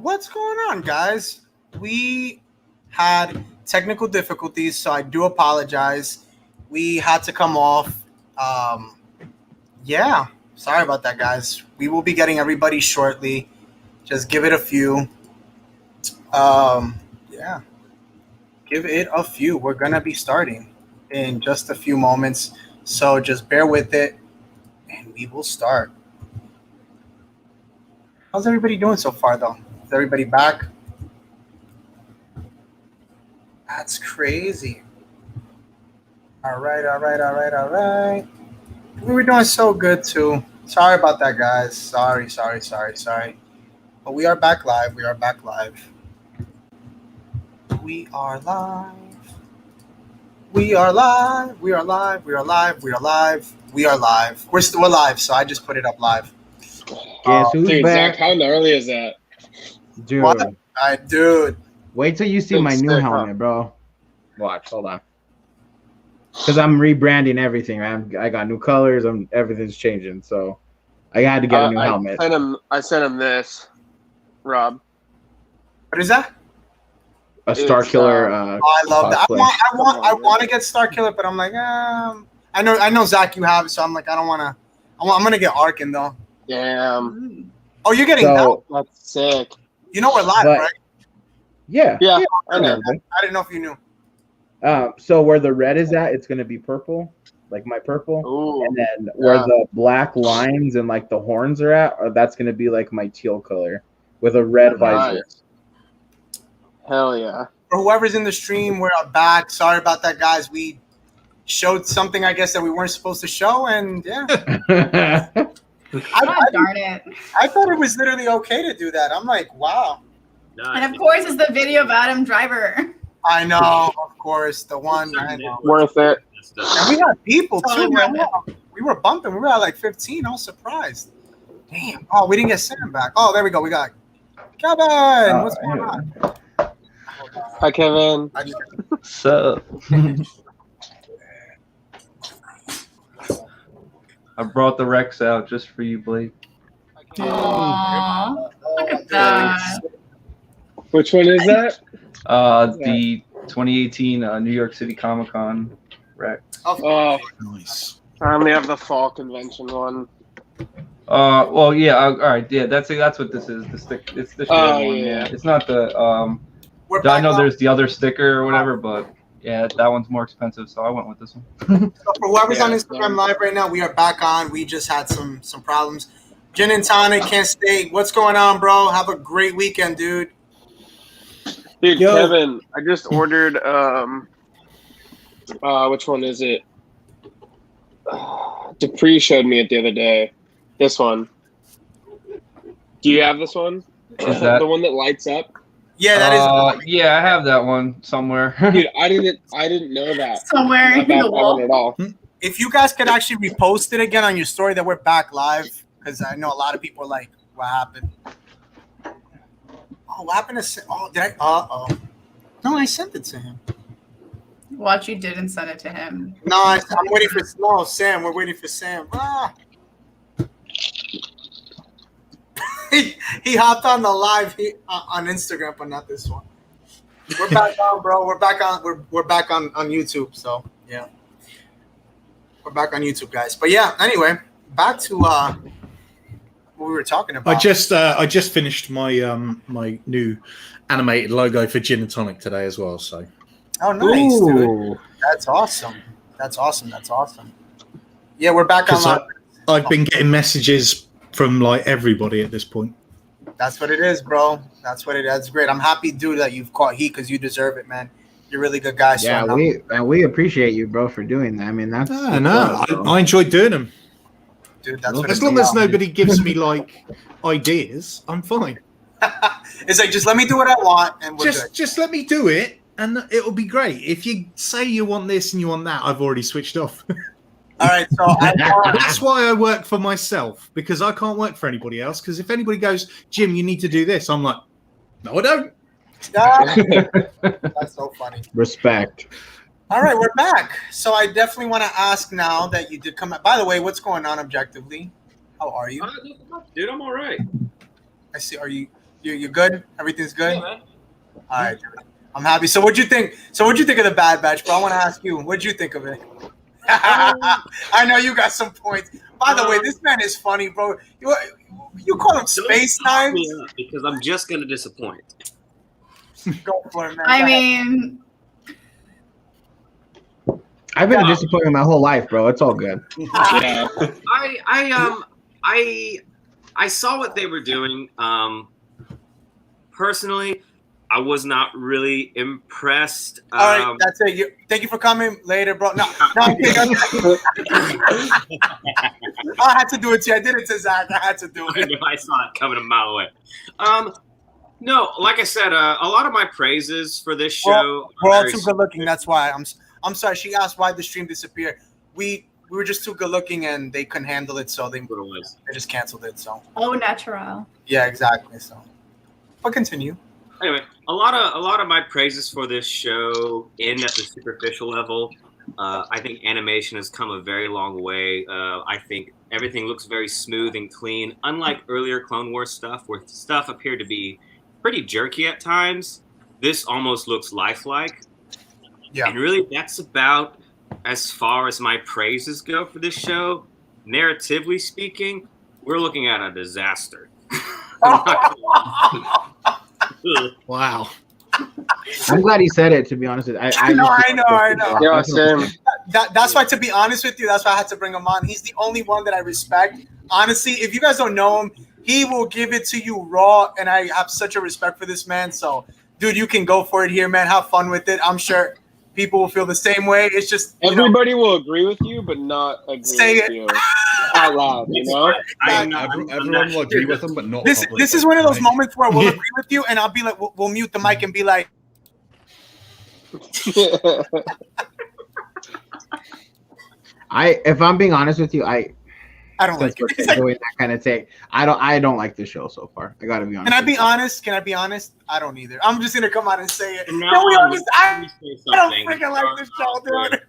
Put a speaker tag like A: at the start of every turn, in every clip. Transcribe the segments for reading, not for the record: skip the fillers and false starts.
A: What's going on, guys? We had technical difficulties, so I do apologize. We had to come off. Yeah, sorry about that, guys. We will be getting everybody shortly. Just give it a few. Yeah, give it a few. We're gonna be starting in just a few moments, so just bear with it, and we will start. How's everybody doing so far, though? Is everybody back? That's crazy. All right, all right, all right, all right. We were doing so good, too. Sorry about that, guys. Sorry. But we are back live. We are back live. We are live. We are live. We are live. We are live. We are live. We are live. We're still alive, so I just put it up live.
B: Guess who's
C: Dude,
B: back?
C: Zach, how gnarly is that?
B: Dude,
A: What? All right, dude.
B: wait till you see
C: Big
B: my new
C: stick,
B: helmet, bro. Watch, hold on. Because I'm rebranding everything, man. I got new colors. Everything's changing, so I had to get a new helmet.
C: I sent him this, Rob.
A: What is that?
B: A Star
C: It's,
B: Killer.
A: Oh, I love that.
B: cosplay.
A: I want to get Star Killer, but I'm like, I know Zach, you have it, so I'm like, I don't want to. I'm gonna get Arkin though.
C: Damn,
A: Oh, you're getting that?
B: So,
C: that's sick.
A: You know we're live,
B: but-
A: right?
B: yeah.
C: Yeah, I know.
A: I didn't know if you knew.
B: So where the red is at, it's gonna be purple, like my purple.
C: Ooh,
B: And then where the black lines and like the horns are at, that's gonna be like my teal color with a red visor.
C: nice. Hell yeah.
A: For whoever's in the stream, we're back. Sorry about that, guys. We showed something, I guess, that we weren't supposed to show, and yeah,
D: God darn it.
A: I thought it was literally okay to do that. I'm like, wow.
D: And of course, it's the video of Adam Driver.
A: I know, of course, the one. I know.
C: Worth it.
A: And we had people too.
D: Totally
A: Man.
D: worth
A: We were bumping. We were at like 15. I was surprised. Damn. Oh, we didn't get Sam back. Oh, there we go. We got Kevin. What's going on?
C: Hi, Kevin.
A: I just,
E: So I brought the Rex out just for you, Blake.
D: Aww. Look at that.
C: Which one is that?
E: The 2018 New York City Comic Con Rex.
C: Oh,
A: nice.
C: I only have the fall convention one.
E: Well, yeah. All right. Yeah, that's what this is. The stick. It's the shared
C: Oh,
E: one.
C: yeah.
E: It's not the.
A: We're
E: I
A: back
E: know
A: on.
E: there's the other sticker or whatever, but yeah, that one's more expensive, so I went with this one.
A: So for whoever's on
C: Yeah.
A: Instagram Live right now, we are back on. We just had some problems. Gin and tonic, can't stay. What's going on, bro? Have a great weekend, dude.
C: Dude,
A: Yo.
C: Kevin, I just ordered, which one is it? Dupree showed me it the other day. This one. Do you have this one?
E: Is that?
C: The one that lights up?
A: Yeah, that is.
E: Yeah, I have that one somewhere.
C: Dude, I didn't know that
D: Somewhere in
C: about
D: the
C: that one
D: wall.
C: at all.
A: If you guys could actually repost it again on your story that we're back live, because I know a lot of people are like, what happened? Oh, what happened to oh, did I? Uh-oh. No, I sent it to him.
D: Watch, you didn't send it to him.
A: No, I'm waiting for Sam. We're waiting for Sam. Ah. he hopped on the live on Instagram, but not this one. We're back on, bro. We're back on. We're back on YouTube. So yeah, we're back on YouTube, guys. But yeah, anyway, back to what we were talking about.
F: I just finished my my new animated logo for Gin and Tonic today as well. So
A: Oh, nice, dude.
B: Ooh.
A: That's awesome. That's awesome. Yeah, we're back on
F: 'Cause
A: live.
F: I've been getting messages from like everybody at this point.
A: That's what it is, bro. That's what it is. That's great. I'm happy, dude, that you've caught heat because you deserve it, man. You're a really good guy. So
B: Yeah, we appreciate you, bro, for doing that. I mean, that's
F: I enjoy doing them.
A: dude, that's what
F: As
A: it's
F: long as
A: about.
F: nobody gives me like ideas, I'm fine.
A: It's like, just let me do what I want, and we're good.
F: Just let me do it, and it'll be great. If you say you want this and you want that, I've already switched off.
A: All right, so
F: That's why I work for myself, because I can't work for anybody else. Because if anybody goes, Jim, you need to do this, I'm like, no, I don't.
A: That's so funny.
B: respect.
A: All right, we're back. So I definitely want to ask now that you did come. By the way, what's going on objectively? How are you?
G: Dude, I'm all right.
A: I see. Are you You good? Everything's good?
G: Yeah, man.
A: All right, dude. I'm happy. So what'd you think? So what'd you think of the Bad Batch, bro? I want to ask you, what'd you think of it? I know you got some points. By the way, this man is funny, bro. You call him Space Time?
G: Because I'm just gonna disappoint.
A: Go for it, man.
D: I mean,
B: I've been disappointed my whole life, bro. It's all good.
C: Yeah.
G: I saw what they were doing. Personally, I was not really impressed.
A: All right, that's it. Thank you for coming later, bro. No, I'm kidding. I had to do it to you. I did it to Zach. I had to do
G: I
A: it.
G: know, I saw it coming a mile away. No, like I said, a lot of my praises for this show.
A: We're all too good looking. That's why. I'm sorry. She asked why the stream disappeared. We were just too good looking and they couldn't handle it, so they just canceled it. So
D: natural.
A: yeah, exactly. So, but continue.
G: Anyway, a lot of my praises for this show end at the superficial level. I think animation has come a very long way. I think everything looks very smooth and clean. Unlike earlier Clone Wars stuff, where stuff appeared to be pretty jerky at times, this almost looks lifelike.
A: Yeah.
G: And really, that's about as far as my praises go for this show. Narratively speaking, we're looking at a disaster.
F: Wow.
B: I'm glad he said it, to be honest.
A: I know.
C: Yeah, same.
A: That's why, to be honest with you, that's why I had to bring him on. He's the only one that I respect. Honestly, if you guys don't know him, he will give it to you raw, and I have such a respect for this man. So, dude, you can go for it here, man. Have fun with it. I'm sure people will feel the same way. It's just
C: everybody will agree with you, but not agree with you out loud. You know,
H: everyone will agree with him, but not.
A: This is one of those moments where we'll agree with you, and I'll be like, we'll mute the mic and be like.
B: If I'm being honest with you, I
A: don't like it.
B: Doing that kind of take. I don't like the show so far. I gotta be honest.
A: Can I be honest? I don't either. I'm just gonna come out and say it. I don't freaking like this show, dude.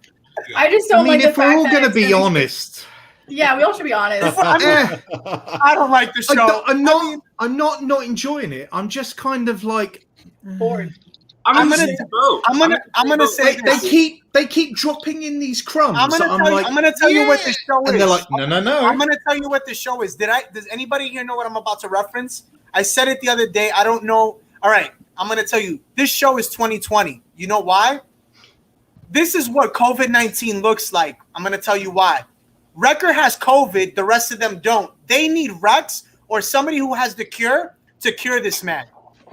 D: I just don't like the fact that
F: if we're all gonna be honest.
D: Yeah, we all should be honest.
A: I don't like the show.
F: I'm not enjoying it. I'm just kind of like
D: bored.
A: I'm gonna say
F: they keep dropping in these crumbs.
A: I'm gonna tell you what the show is.
F: And they're like, no.
A: I'm gonna tell you what the show is. Does anybody here know what I'm about to reference? I said it the other day. I don't know. All right, I'm gonna tell you. This show is 2020. You know why? This is what COVID-19 looks like. I'm gonna tell you why. Wrecker has COVID. The rest of them don't. They need Rex or somebody who has the cure to cure this man,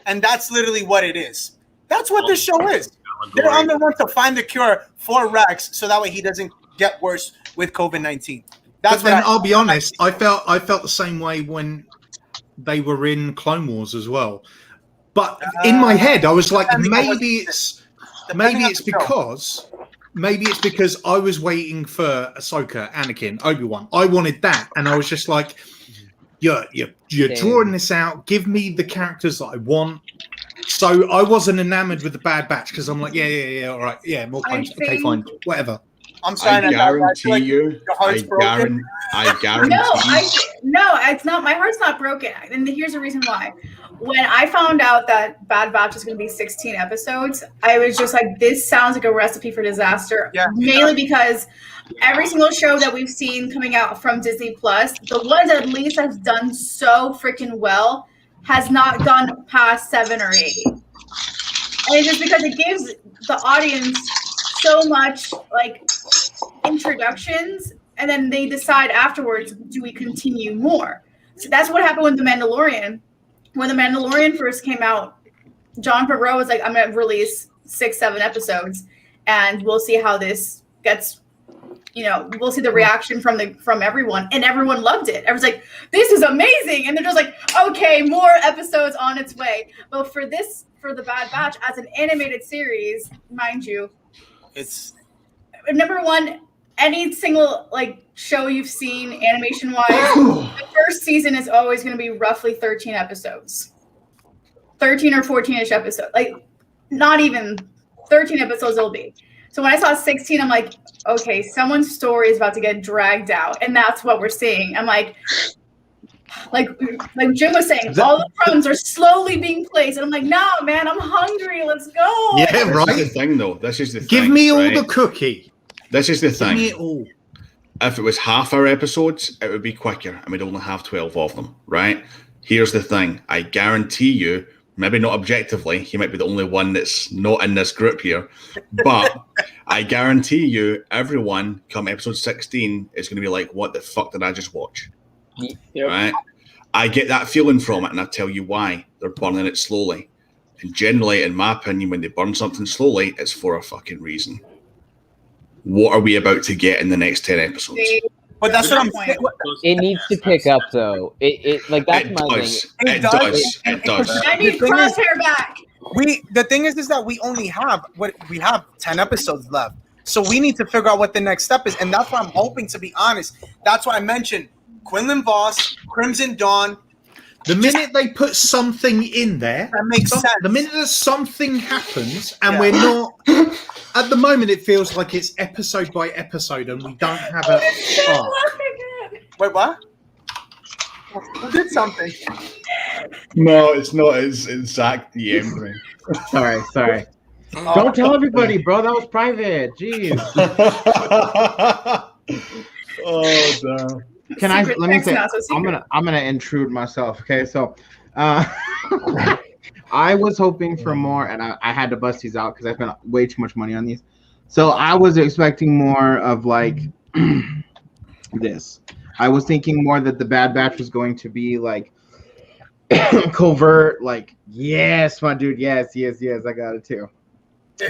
A: and that's literally what it is. That's what this show is. They're on the run to find the cure for Rex, so that way he doesn't get worse with COVID-19.
F: But then I'll be honest. I felt the same way when they were in Clone Wars as well. But in my head, I was like, maybe it's because I was waiting for Ahsoka, Anakin, Obi-Wan. I wanted that, and I was just like, you're drawing this out. Give me the characters that I want. So I wasn't enamored with the Bad Batch because I'm like, yeah, all right, yeah, more clones. Okay, fine, whatever.
A: I'm sorry.
H: I guarantee you. I guarantee.
D: No, it's not. My heart's not broken, and here's the reason why. When I found out that Bad Batch is going to be 16 episodes, I was just like, this sounds like a recipe for disaster. Yeah. Mainly because every single show that we've seen coming out from Disney Plus, the ones that at least has done so freaking well, has not gone past 7 or 8. And it's just because it gives the audience so much like introductions, and then they decide afterwards, do we continue more? So that's what happened with The Mandalorian. When The Mandalorian first came out, Jon Favreau was like, I'm going to release 6-7 episodes, and we'll see how this gets. We'll see the reaction from everyone, and everyone loved it. Everyone's like, this is amazing. And they're just like, okay, more episodes on its way. But for the Bad Batch as an animated series, mind you,
A: it's
D: number one, any single show you've seen animation wise, the first season is always going to be roughly 13 episodes, 13 or 14ish episodes, not even 13 episodes it'll be. So when I saw 16, I'm like, okay, someone's story is about to get dragged out. And that's what we're seeing. I'm like, Like Jim was saying, all the crumbs are slowly being placed, and I'm like, no, man, I'm hungry. Let's go.
F: Yeah, right.
H: This is the thing, though. This is the thing.
F: Give me all
H: right?
F: the cookie.
H: This is the
F: Give
H: thing.
F: me it all.
H: If it was half-hour episodes, it would be quicker, and we'd only have 12 of them, right? Here's the thing. I guarantee you, maybe not objectively, he might be the only one that's not in this group here, but I guarantee you, everyone, come episode 16, is going to be like, what the fuck did I just watch?
C: Yep.
H: Right? I get that feeling from it, and I'll tell you why. They're burning it slowly. And generally, in my opinion, when they burn something slowly, it's for a fucking reason. What are we about to get in the next 10 episodes?
A: But that's what I'm saying.
I: It needs to pick up, though. It like that's
H: It
I: my
H: does.
I: thing.
H: It does. It does.
D: I need Crosshair back.
A: The thing is that we only have 10 episodes left. So we need to figure out what the next step is. And that's what I'm hoping, to be honest. That's why I mentioned Quinlan Voss, Crimson Dawn.
F: The minute they put something in there,
A: that makes sense.
F: The minute that something happens, and we're not at the moment, it feels like it's episode by episode, and we don't have a arc.
A: Wait, what? Who did something?
H: No, it's not. It's Zach DM.
B: Sorry. Don't tell everybody, bro. That was private. Jeez.
H: Oh, damn.
B: Can I? Let me say. I'm gonna intrude myself. Okay, so, I was hoping for more, and I had to bust these out because I spent way too much money on these. So I was expecting more of like this. I was thinking more that the Bad Batch was going to be like covert, like yes, my dude, yes, I got it too.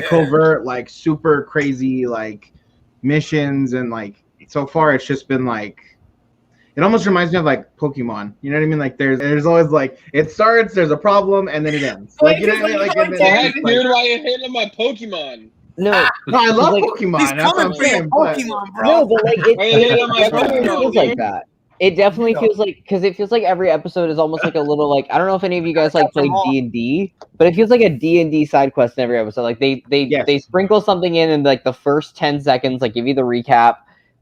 B: Covert, like super crazy, like missions, and like so far it's just been like. It almost reminds me of like Pokemon. You know what I mean? Like there's always like it starts, there's a problem, and then it ends. Like you know what I mean? Like,
C: dude, why you hating my Pokemon?
I: No,
B: I love
I: like,
B: Pokemon.
A: He's
B: That's what I'm
A: coming for your
B: saying.
A: Pokemon, bro.
I: No, but like
C: it
I: definitely feels like that. It definitely feels like because it feels like every episode is almost like a little like I don't know if any of you guys like play D&D, but it feels like a D&D side quest in every episode. Like they sprinkle something in like the first 10 seconds, like give you the recap.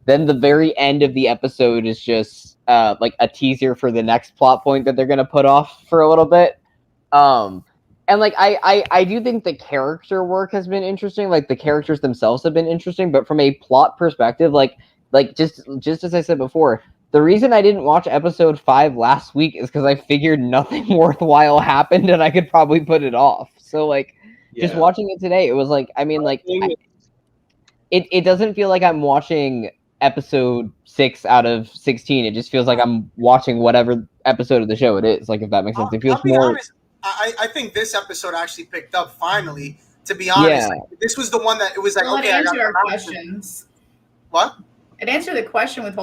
I: Then the very end of the episode is just like a teaser for the next plot point that they're gonna put off for a little bit. And like I do think the character work has been interesting. Like the characters themselves have been interesting, but from a plot perspective, like just as I said before, the reason I didn't watch episode 5 last week is because I figured nothing worthwhile happened and I could probably put it off. So like just watching it today, it was like I mean like it doesn't feel like I'm watching episode 6 out of 16. It just feels like I'm watching whatever episode of the show it is. Like if that makes sense, it feels more.
A: Honest, I think this episode actually picked up finally. To be honest, like, this was the one that it was like
D: it answered our questions.
A: What?
D: It answered the question with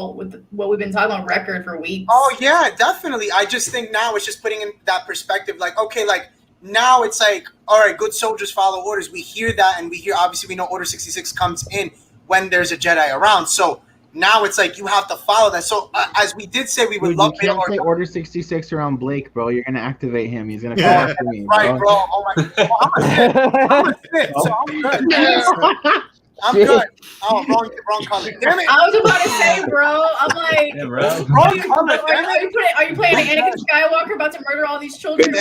D: what we've been talking about record for weeks.
A: Oh yeah, definitely. I just think now it's just putting in that perspective. Like okay, like now it's like all right, good soldiers follow orders. We hear that, and we hear obviously we know Order 66 comes in when there's a Jedi around. So now it's like you have to follow that. So as we did say, we would love
B: to say Order 66 around Blake, bro. You're gonna activate him. He's gonna come after me,
A: right, bro. Oh my God. I'm a fit, so I'm good. I'm good. Oh, wrong color. Damn it!
D: I was about to say, bro. I'm like,
A: wrong color.
D: Are you playing Anakin Skywalker about to murder all these children?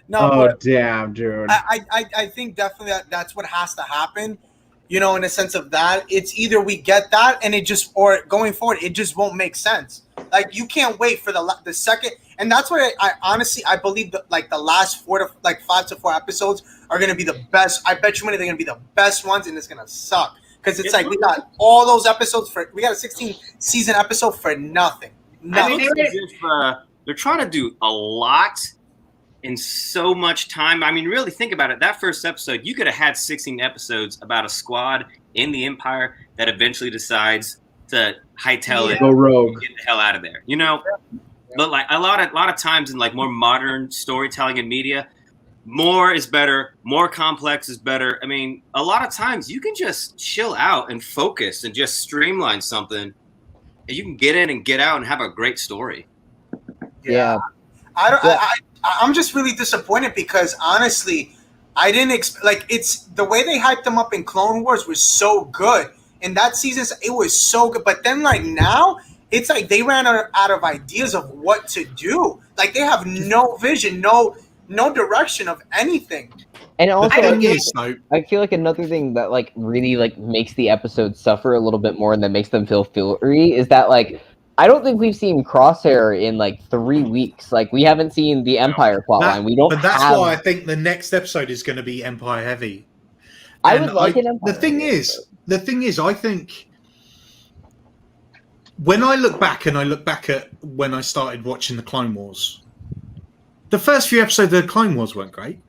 A: No,
B: damn, dude.
A: I think definitely that's what has to happen. You know, in the sense of that, it's either we get that and it just, or going forward, it just won't make sense. Like you can't wait for the second, and that's why I honestly I believe that like the last 5 to 4 episodes are gonna be the best. I bet you money they're gonna be the best ones, and it's gonna suck because it's like we got all those episodes we got a 16 season episode for nothing.
G: I think it's as if they're trying to do a lot in so much time. I mean, really think about it. That first episode, you could have had 16 episodes about a squad in the Empire that eventually decides to hightail it,
B: go rogue,
G: get the hell out of there. You know, but like a lot of times in like more modern storytelling and media, more is better, more complex is better. I mean, a lot of times you can just chill out and focus and just streamline something, and you can get in and get out and have a great story.
I: Yeah.
A: I'm just really disappointed because honestly, I didn't expect like it's the way they hyped them up in Clone Wars was so good. In that season, it was so good. But then like now, it's like they ran out of ideas of what to do. Like they have no vision, no direction of anything.
I: And also,
F: I
I: feel like another thing that like really like makes the episodes suffer a little bit more and that makes them feel fillery is that like I don't think we've seen Crosshair in like 3 weeks. Like we haven't seen the Empire plotline. We don't.
F: But that's why I think the next episode is going to be Empire heavy.
I: I would like an Empire.
F: The thing is, I think when I look back at when I started watching the Clone Wars, the first few episodes of the Clone Wars weren't great.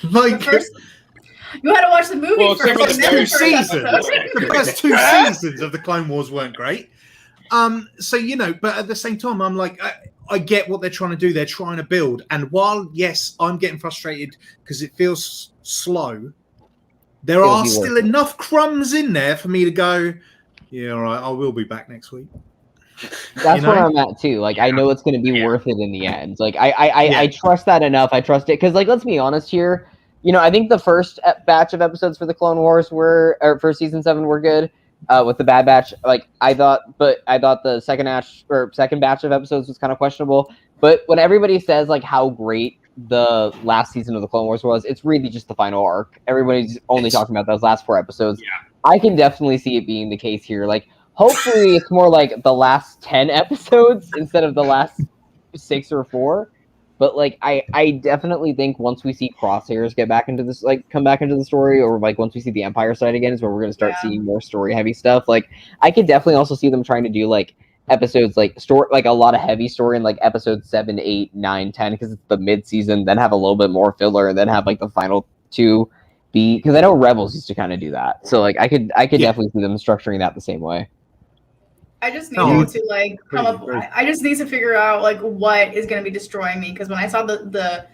F: Like
D: you had to watch the movie first.
F: The first 2 seasons of the Clone Wars weren't great. So but at the same time, I'm like, I get what they're trying to do. They're trying to build, and while yes, I'm getting frustrated because it feels slow. There are still enough crumbs in there for me to go, yeah, all right, I will be back next week.
I: That's where I'm at too. Like I know it's going to be worth it in the end. Like I trust that enough. I trust it because like let's be honest here. I think the first batch of episodes for the Clone Wars for season 7 were good. With the Bad Batch, like I thought the second batch of episodes was kind of questionable. But when everybody says like how great the last season of the Clone Wars was, it's really just the final arc. Everybody's only talking about those last 4 episodes. Yeah. I can definitely see it being the case here. Like hopefully it's more like the last 10 episodes instead of the last 6 or 4. But like I definitely think once we see Crosshairs get back into this, like come back into the story, or like once we see the Empire side again, is where we're gonna start seeing more story heavy stuff. Like I could definitely also see them trying to do like episodes like a lot of heavy story in like episodes 7, 8, 9, 10 because it's the mid season. Then have a little bit more filler, and then have like the final 2 be because I know Rebels used to kind of do that. So like I could definitely see them structuring that the same way.
D: I just need to like come up. I just need to figure out like what is going to be destroying me because when I saw the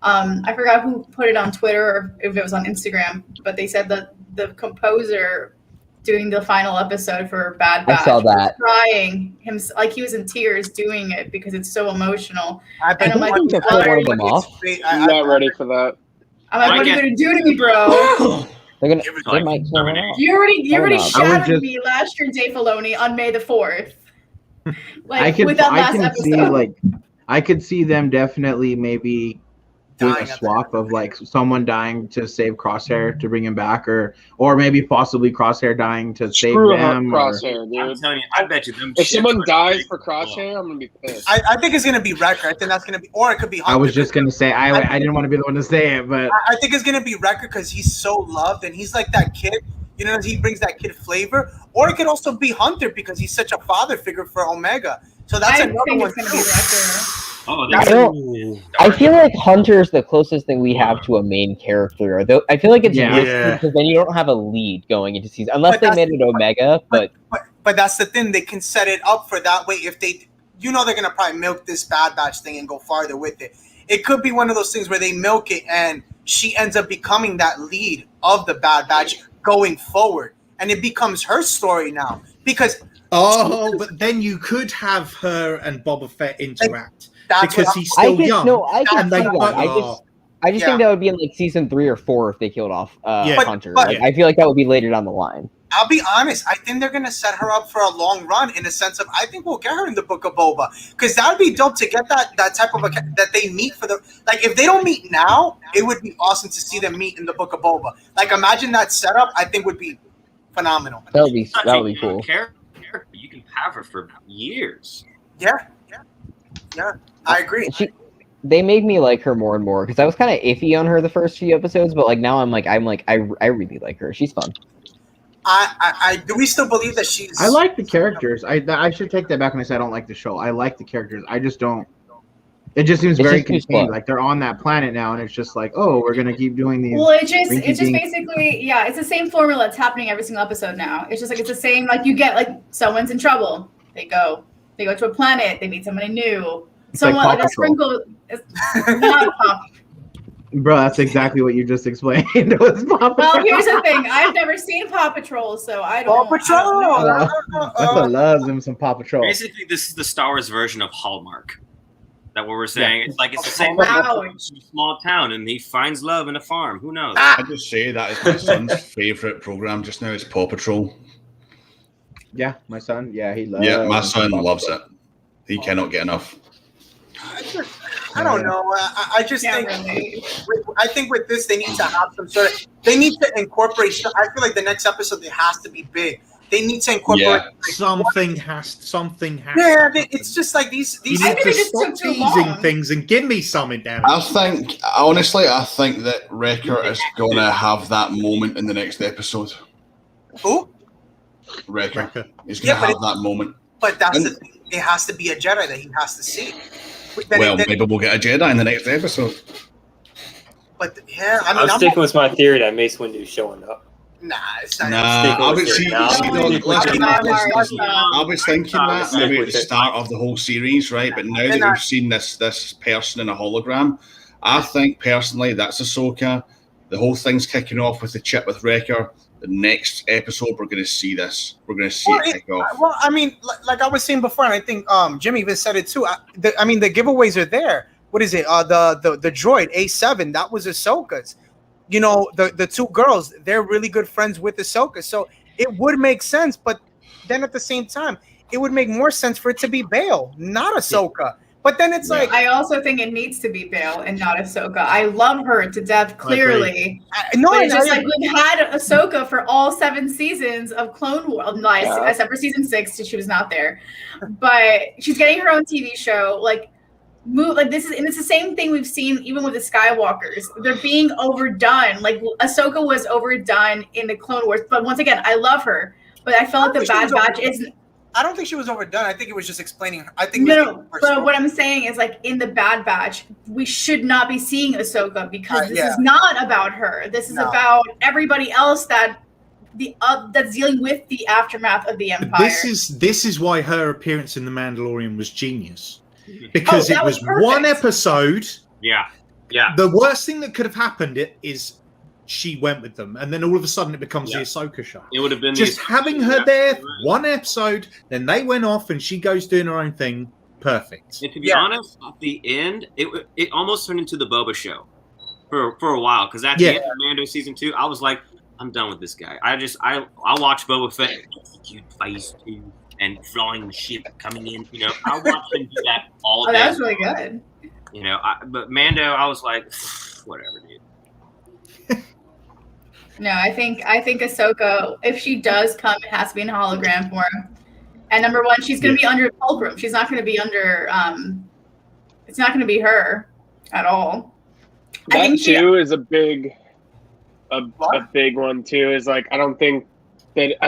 D: I forgot who put it on Twitter or if it was on Instagram, but they said that the composer doing the final episode for Bad Batch was crying him like he was in tears doing it because it's so emotional. And I'm like,
C: I'm not ready for that.
D: I'm like, what are you going to do to me, bro? You already shadowed me last year, Dave Filoni, on May the 4th. Like
B: I could see them definitely maybe doing a swap of like someone dying to save Crosshair to bring him back, or maybe possibly Crosshair dying to save them.
G: Crosshair, dude. I'm telling you, I bet you them.
C: If someone dies for Crosshair, I'm gonna be pissed.
A: I think it's gonna be Wrecker. I think that's gonna be, or it could be Hunter.
B: I was just gonna say I didn't want to be the one to say it, but
A: I think it's gonna be Wrecker because he's so loved and he's like that kid. He brings that kid flavor. Or it could also be Hunter because he's such a father figure for Omega. So that's another one.
D: It's gonna be Wrecker.
I: I feel like Hunter's the closest thing we have to a main character. Though I feel like it's risky because then you don't have a lead going into season unless they made it Omega. But
A: that's the thing; they can set it up for that way. If they, they're gonna probably milk this Bad Batch thing and go farther with it. It could be one of those things where they milk it and she ends up becoming that lead of the Bad Batch going forward, and it becomes her story now because.
F: But then you could have her and Boba Fett interact. Because he's still young.
I: I just think that would be in like season 3 or 4 if they killed off Hunter. I feel like that would be later down the line.
A: I'll be honest. I think they're gonna set her up for a long run in the sense of I think we'll get her in the Book of Boba because that would be dope to get that type of that they meet for the like if they don't meet now, it would be awesome to see them meet in the Book of Boba. Like imagine that setup. I think would be phenomenal.
I: That would be cool.
G: You can have her for years.
A: Yeah. I agree.
I: They made me like her more and more because I was kind of iffy on her the first few episodes, but like now I really like her. She's fun.
A: I do we still believe that she's?
B: I like the characters. I should take that back when I said I don't like the show. I like the characters. I just don't. It just seems very contained. Like they're on that planet now, and it's just like, oh, we're gonna keep doing these.
D: Well, it's just basically, it's the same formula that's happening every single episode now. It's just like it's the same. Like you get like someone's in trouble, they go to a planet, they meet somebody new. Someone like a sprinkle. Not Paw.
B: Bro, that's exactly what you just explained. It was Paw Patrol.
D: Well, here's the thing. I've never seen Paw Patrol, so I don't.
A: Paw Patrol.
B: I love them some Paw Patrol.
G: Basically, this is the Star Wars version of Hallmark. That what we're saying. It's like it's the same small town, and he finds love in a farm. Who knows?
H: I just say that is my son's favorite program just now. Is Paw Patrol.
B: Yeah, my son. Yeah, he loves.
H: Yeah, my son loves it. He cannot get enough.
A: I don't know. I just think
D: really.
A: I think with this they need to have some sort of. They need to incorporate. I feel like the next episode it has to be big. They need to incorporate
F: something has.
A: Yeah, it's just like these.
F: You need to stop teasing things and give me something, damn it.
H: I think that Wrecker is going to have that moment in the next episode.
A: Who?
H: Wrecker. He's going to have that moment.
A: But that's the thing. It has to be a Jedi that he has to see.
H: Maybe we'll get a Jedi in the next episode.
A: But yeah, I mean,
J: I'm sticking with my theory that Mace Windu's showing up.
A: Nah, it's not.
H: I was thinking that maybe at the start of the whole series, right? But now that we've seen this person in a hologram, I think personally that's Ahsoka. The whole thing's kicking off with the chip with Wrecker. The next episode, we're going to see this. We're going to see it kick off.
A: Well, I mean, like I was saying before, and I think Jimmy even said it too. I mean, the giveaways are there. What is it? The droid A7. That was Ahsoka's. You know, the two girls. They're really good friends with Ahsoka, so it would make sense. But then at the same time, it would make more sense for it to be Bail, not Ahsoka. But then it's like
D: I also think it needs to be Bail and not Ahsoka. I love her to death, clearly. It's just like we've had Ahsoka for all 7 seasons of Clone Wars, except for season 6, she was not there. But she's getting her own TV show. Like this is, and it's the same thing we've seen even with the Skywalkers. They're being overdone. Like Ahsoka was overdone in the Clone Wars. But once again, I love her. But I felt like the Bad Batch isn't.
A: I don't think she was overdone. I think it was just explaining. I think
D: but what I'm saying is, like, in the Bad Batch, we should not be seeing Ahsoka because this is not about her. This is about everybody else that's dealing with the aftermath of the Empire.
F: This is why her appearance in The Mandalorian was genius, because it was one episode.
G: Yeah.
F: The worst thing that could have happened is she went with them, and then all of a sudden it becomes the Ahsoka show.
G: It would have been
F: just having her there, one episode, then they went off and she goes doing her own thing. Perfect.
G: And to be honest, at the end, it almost turned into the Boba show for a while, because at the end of Mando season 2, I was like, I'm done with this guy. I watch Boba Fett execute phase 2 and flying ship coming in. You know, I watched him do that all day.
D: That was really good.
G: You know, but Mando, I was like, whatever, dude.
D: No, I think Ahsoka, if she does come, it has to be in hologram form. And number one, she's going to be under Fulcrum. She's not going to be under. It's not going to be her at all.
C: That too is a big one too. Is like I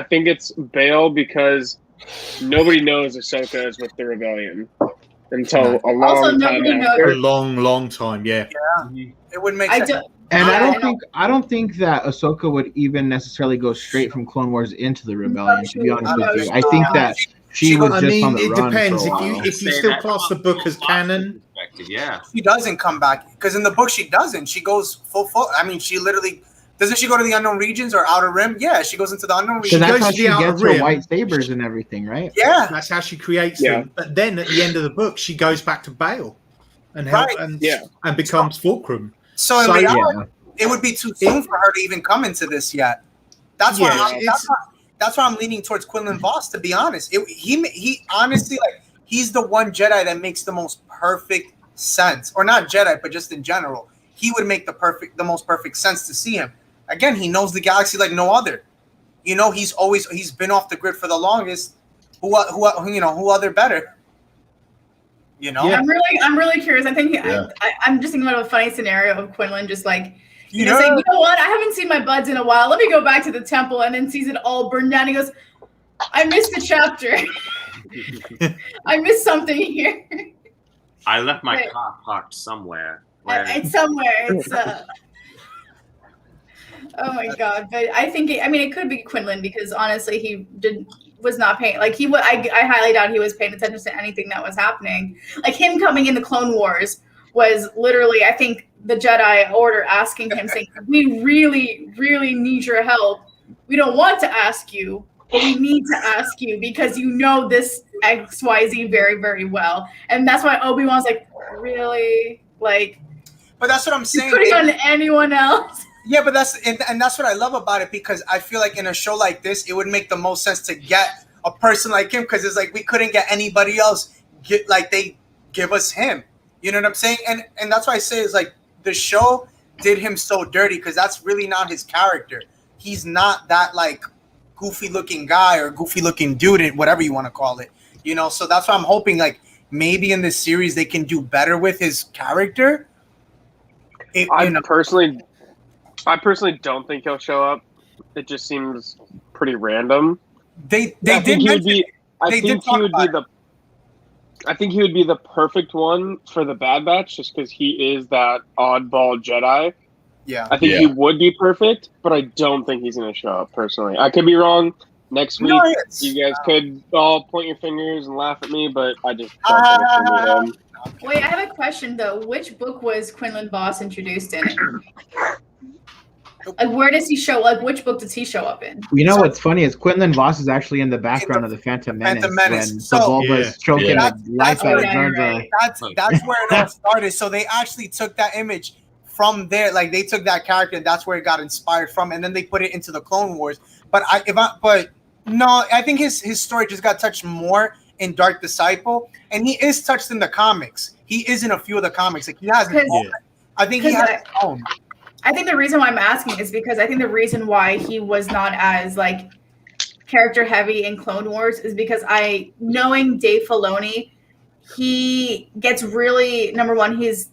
C: think it's Bail because nobody knows Ahsoka is with the rebellion until a long time after.
F: A long time, yeah.
A: It would make sense.
B: And I don't think that Ahsoka would even necessarily go straight from Clone Wars into the rebellion. To be honest with you, I think that she was just on the run.
F: It depends if you still class the book as canon.
G: Yeah,
A: she doesn't come back because in the book she doesn't. She goes full. I mean, she literally doesn't. She go to the Unknown Regions or Outer Rim? Yeah, she goes into the Unknown Regions.
B: So that's how she gets her white sabers and everything, right?
A: Yeah,
F: that's how she creates them. But then at the end of the book, she goes back to Bail and and becomes Fulcrum.
A: So in reality, it would be too soon for her to even come into this yet. That's why I'm leaning towards Quinlan Voss. To be honest, he honestly he's the one Jedi that makes the most perfect sense, or not Jedi, but just in general, he would make the most perfect sense to see him. Again, he knows the galaxy like no other. You know, he's been off the grid for the longest. Who other better? You know,
D: I'm really curious. I think I'm just thinking about a funny scenario of Quinlan just like, saying, you know what? I haven't seen my buds in a while. Let me go back to the temple, and then sees it all burned down. He goes, I missed the chapter. I missed something here.
G: I left my car parked somewhere.
D: It's somewhere. It's oh my god! But I think it could be Quinlan because honestly, he was not paying. Like I highly doubt he was paying attention to anything that was happening. Like him coming in the Clone Wars was literally, I think, the Jedi Order asking him, saying, "We really, really need your help. We don't want to ask you, but we need to ask you because you know this XYZ very, very well." And that's why Obi-Wan's like, really? Like,
A: but that's what I'm saying.
D: Putting on anyone else.
A: Yeah, but that's what I love about it because I feel like in a show like this, it would make the most sense to get a person like him, because it's like we couldn't get anybody else. They give us him. You know what I'm saying? And that's why I say is like the show did him so dirty, because that's really not his character. He's not that like goofy looking guy or goofy looking dude, whatever you want to call it. You know, so that's why I'm hoping like maybe in this series they can do better with his character.
C: I personally don't think he'll show up. It just seems pretty random.
A: I think he
C: would be the perfect one for the Bad Batch, just because he is that oddball Jedi.
A: Yeah,
C: I think he would be perfect, but I don't think he's going to show up personally. I could be wrong. Next week, you guys could all point your fingers and laugh at me, but I just don't think it's going to be him.
D: Wait, I have a question though. Which book was Quinlan Vos introduced in? Like, where does he show? Like, which book does he show up in?
B: You know what's funny is Quinlan Vos is actually in the background of the Phantom Menace. When Sebulba is choking the life out of Jar Jar.
A: That's where it all started. So they actually took that image from there. Like they took that character, and that's where it got inspired from, and then they put it into the Clone Wars. But I think his story just got touched more in Dark Disciple, and he is touched in the comics. He is in a few of the comics. Like he has. I think he has his own.
D: I think the reason why I'm asking is because I think the reason why he was not as like character heavy in Clone Wars is because knowing Dave Filoni, he gets really number one, he's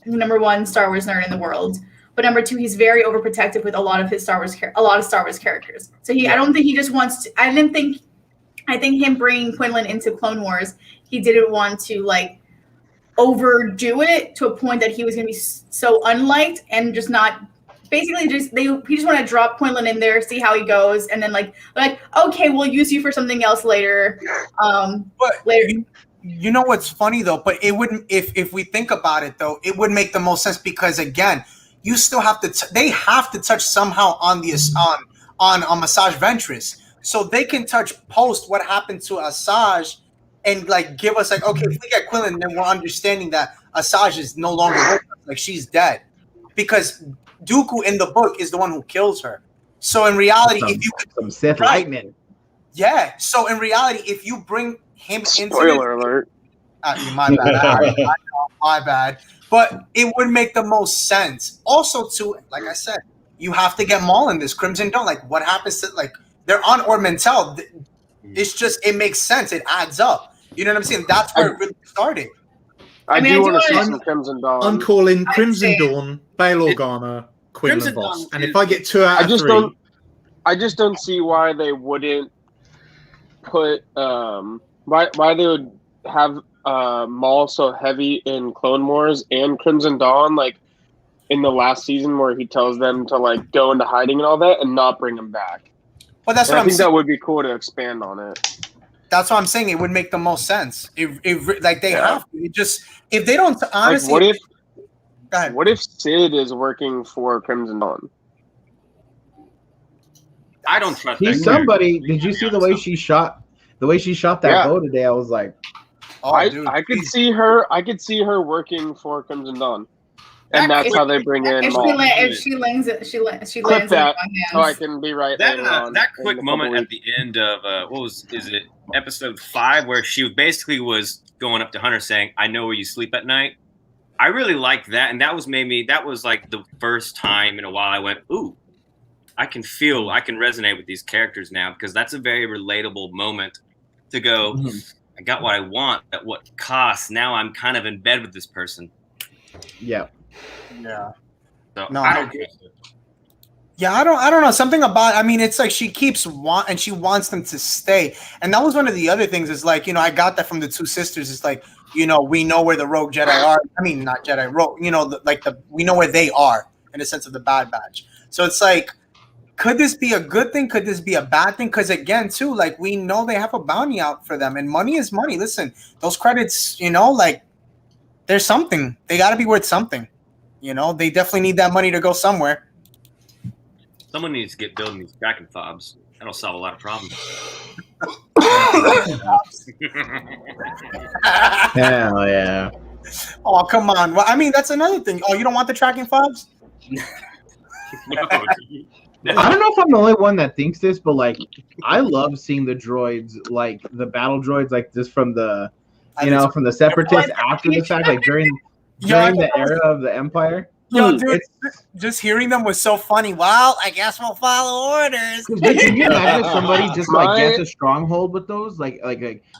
D: the number one Star Wars nerd in the world, but number two, he's very overprotective with a lot of Star Wars characters. So I don't think he just wants to. I think him bringing Quinlan into Clone Wars, he didn't want to like overdo it to a point that he was going to be so unliked and just not basically he just want to drop Quinlan in there, see how he goes, and then like okay, we'll use you for something else later. Later.
A: You know what's funny though, but it wouldn't if we think about it though, it would make the most sense because again, you still have to they have to touch somehow on the on Asajj Ventress, so they can touch post what happened to Asajj. And like give us like, okay, if we get Quinlan, then we're understanding that Asajj is no longer with us, like she's dead, because Dooku in the book is the one who kills her. So in reality, if you
B: some Sith lightning,
A: So in reality, if you bring him into
C: spoiler alert,
A: my bad, my bad, but it would make the most sense. Also, too, like I said, you have to get Maul in this Crimson Dawn. Like, what happens to like they're on Ormentel? It's just it makes sense. It adds up. You know what I'm saying? That's where it really started.
C: I do want to see some Crimson Dawn.
F: I'm calling Crimson Dawn, Bail Organa, Quinlan Vos. And if I get 2 out of 3...
C: I just don't see why they wouldn't put... why they would have Maul so heavy in Clone Wars and Crimson Dawn, like, in the last season where he tells them to, like, go into hiding and all that and not bring him back.
A: But that's what
C: I think that would be cool to expand on it.
A: That's what I'm saying. It would make the most sense. If like they have to. It just if they don't honestly.
C: Like what if Sid is working for Crimson Dawn?
G: I don't trust.
B: He's somebody. Did you see the way she shot? The way she shot that bow today, I was like,
C: I could see her. I could see her working for Crimson Dawn. And that's how they bring in Maul.
D: If she lands it, she lands
C: that so I can be right.
G: That quick moment at the end of episode 5 where she basically was going up to Hunter saying, "I know where you sleep at night." I really liked that, and that was like the first time in a while I went, "Ooh, I can resonate with these characters now," because that's a very relatable moment to go. Mm-hmm. I got what I want at what cost. Now I'm kind of in bed with this person.
B: Yeah.
A: Yeah.
G: So
A: no,
G: I don't get it.
A: Yeah, I don't know. Something about I mean, it's like she keeps and she wants them to stay. And that was one of the other things is like, I got that from the two sisters. It's like, we know where the rogue Jedi are. I mean, not Jedi, rogue, we know where they are in the sense of the Bad Batch. So it's like, could this be a good thing? Could this be a bad thing? Because again, too, like we know they have a bounty out for them and money is money. Listen, those credits, like there's something. They got to be worth something. They definitely need that money to go somewhere.
G: Someone needs to get building these tracking fobs. That'll solve a lot of problems.
B: Hell yeah.
A: Oh, come on. Well, I mean, that's another thing. Oh, you don't want the tracking fobs?
G: No,
B: I don't know if I'm the only one that thinks this, but like, I love seeing the droids, like the battle droids, like just from the, from the Separatists after the fact, like during the era of the Empire.
A: Yo, dude, just hearing them was so funny. Well, I guess we'll follow orders.
B: Can you imagine if somebody just like gets a stronghold with those? Like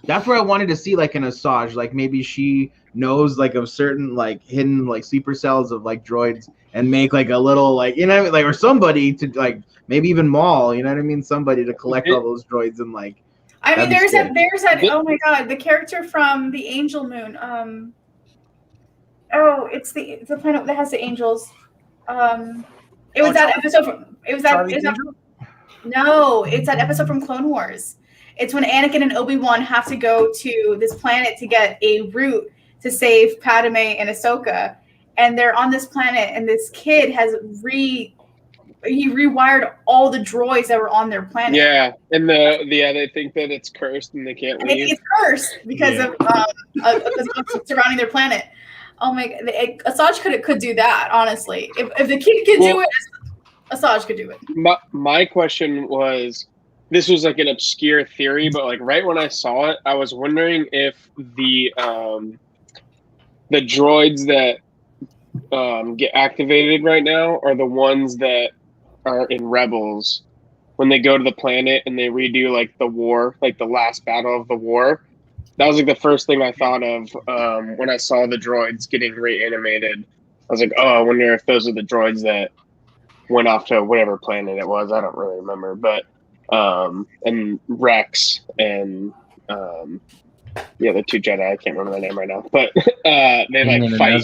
B: that's where I wanted to see like an Asajj. Like maybe she knows like of certain like hidden like sleeper cells of like droids and make like a little like like or somebody to like maybe even Maul. You know what I mean? Somebody to collect all those droids and like.
D: I mean, there's that. Oh my god, the character from the Angel Moon. Oh, it's the planet that has the angels. It was that episode from. It was that. No, it's that episode from Clone Wars. It's when Anakin and Obi-Wan have to go to this planet to get a route to save Padme and Ahsoka, and they're on this planet, and this kid has rewired all the droids that were on their planet.
C: Yeah, and they think that it's cursed and they can't leave.
D: They think it's cursed because of surrounding their planet. Oh my god, Asajj could do that, honestly. If the kid could do it, Asajj could do it.
C: My question was, this was like an obscure theory, but like right when I saw it, I was wondering if the droids that get activated right now are the ones that are in Rebels when they go to the planet and they redo like the war, like the last battle of the war. That was like the first thing I thought of when I saw the droids getting reanimated. I was like, oh, I wonder if those are the droids that went off to whatever planet it was. I don't really remember. But and Rex and the two Jedi, I can't remember their name right now. But they like fight.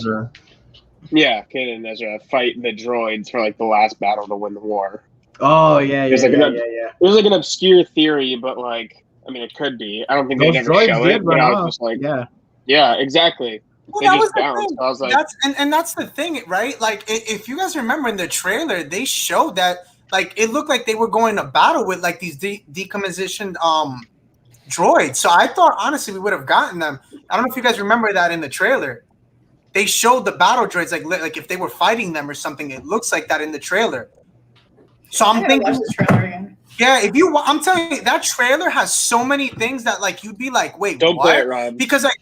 C: Yeah, Kanan and Ezra fight the droids for like the last battle to win the war.
B: Oh yeah, yeah.
C: It was like an obscure theory, but like, I mean, it could be. I don't think they never show it, but I was just like, yeah, exactly.
A: Well, that was the thing. I was like, that's the thing, right? Like, if you guys remember in the trailer, they showed that like it looked like they were going to battle with like these decommissioned droids. So I thought honestly we would have gotten them. I don't know if you guys remember that in the trailer. They showed the battle droids like if they were fighting them or something. It looks like that in the trailer. So I'm thinking. Watch this trailer again. Yeah, I'm telling you, that trailer has so many things that like you'd be like, wait,
C: don't
A: what?
C: Play it, Rob.
A: Because like,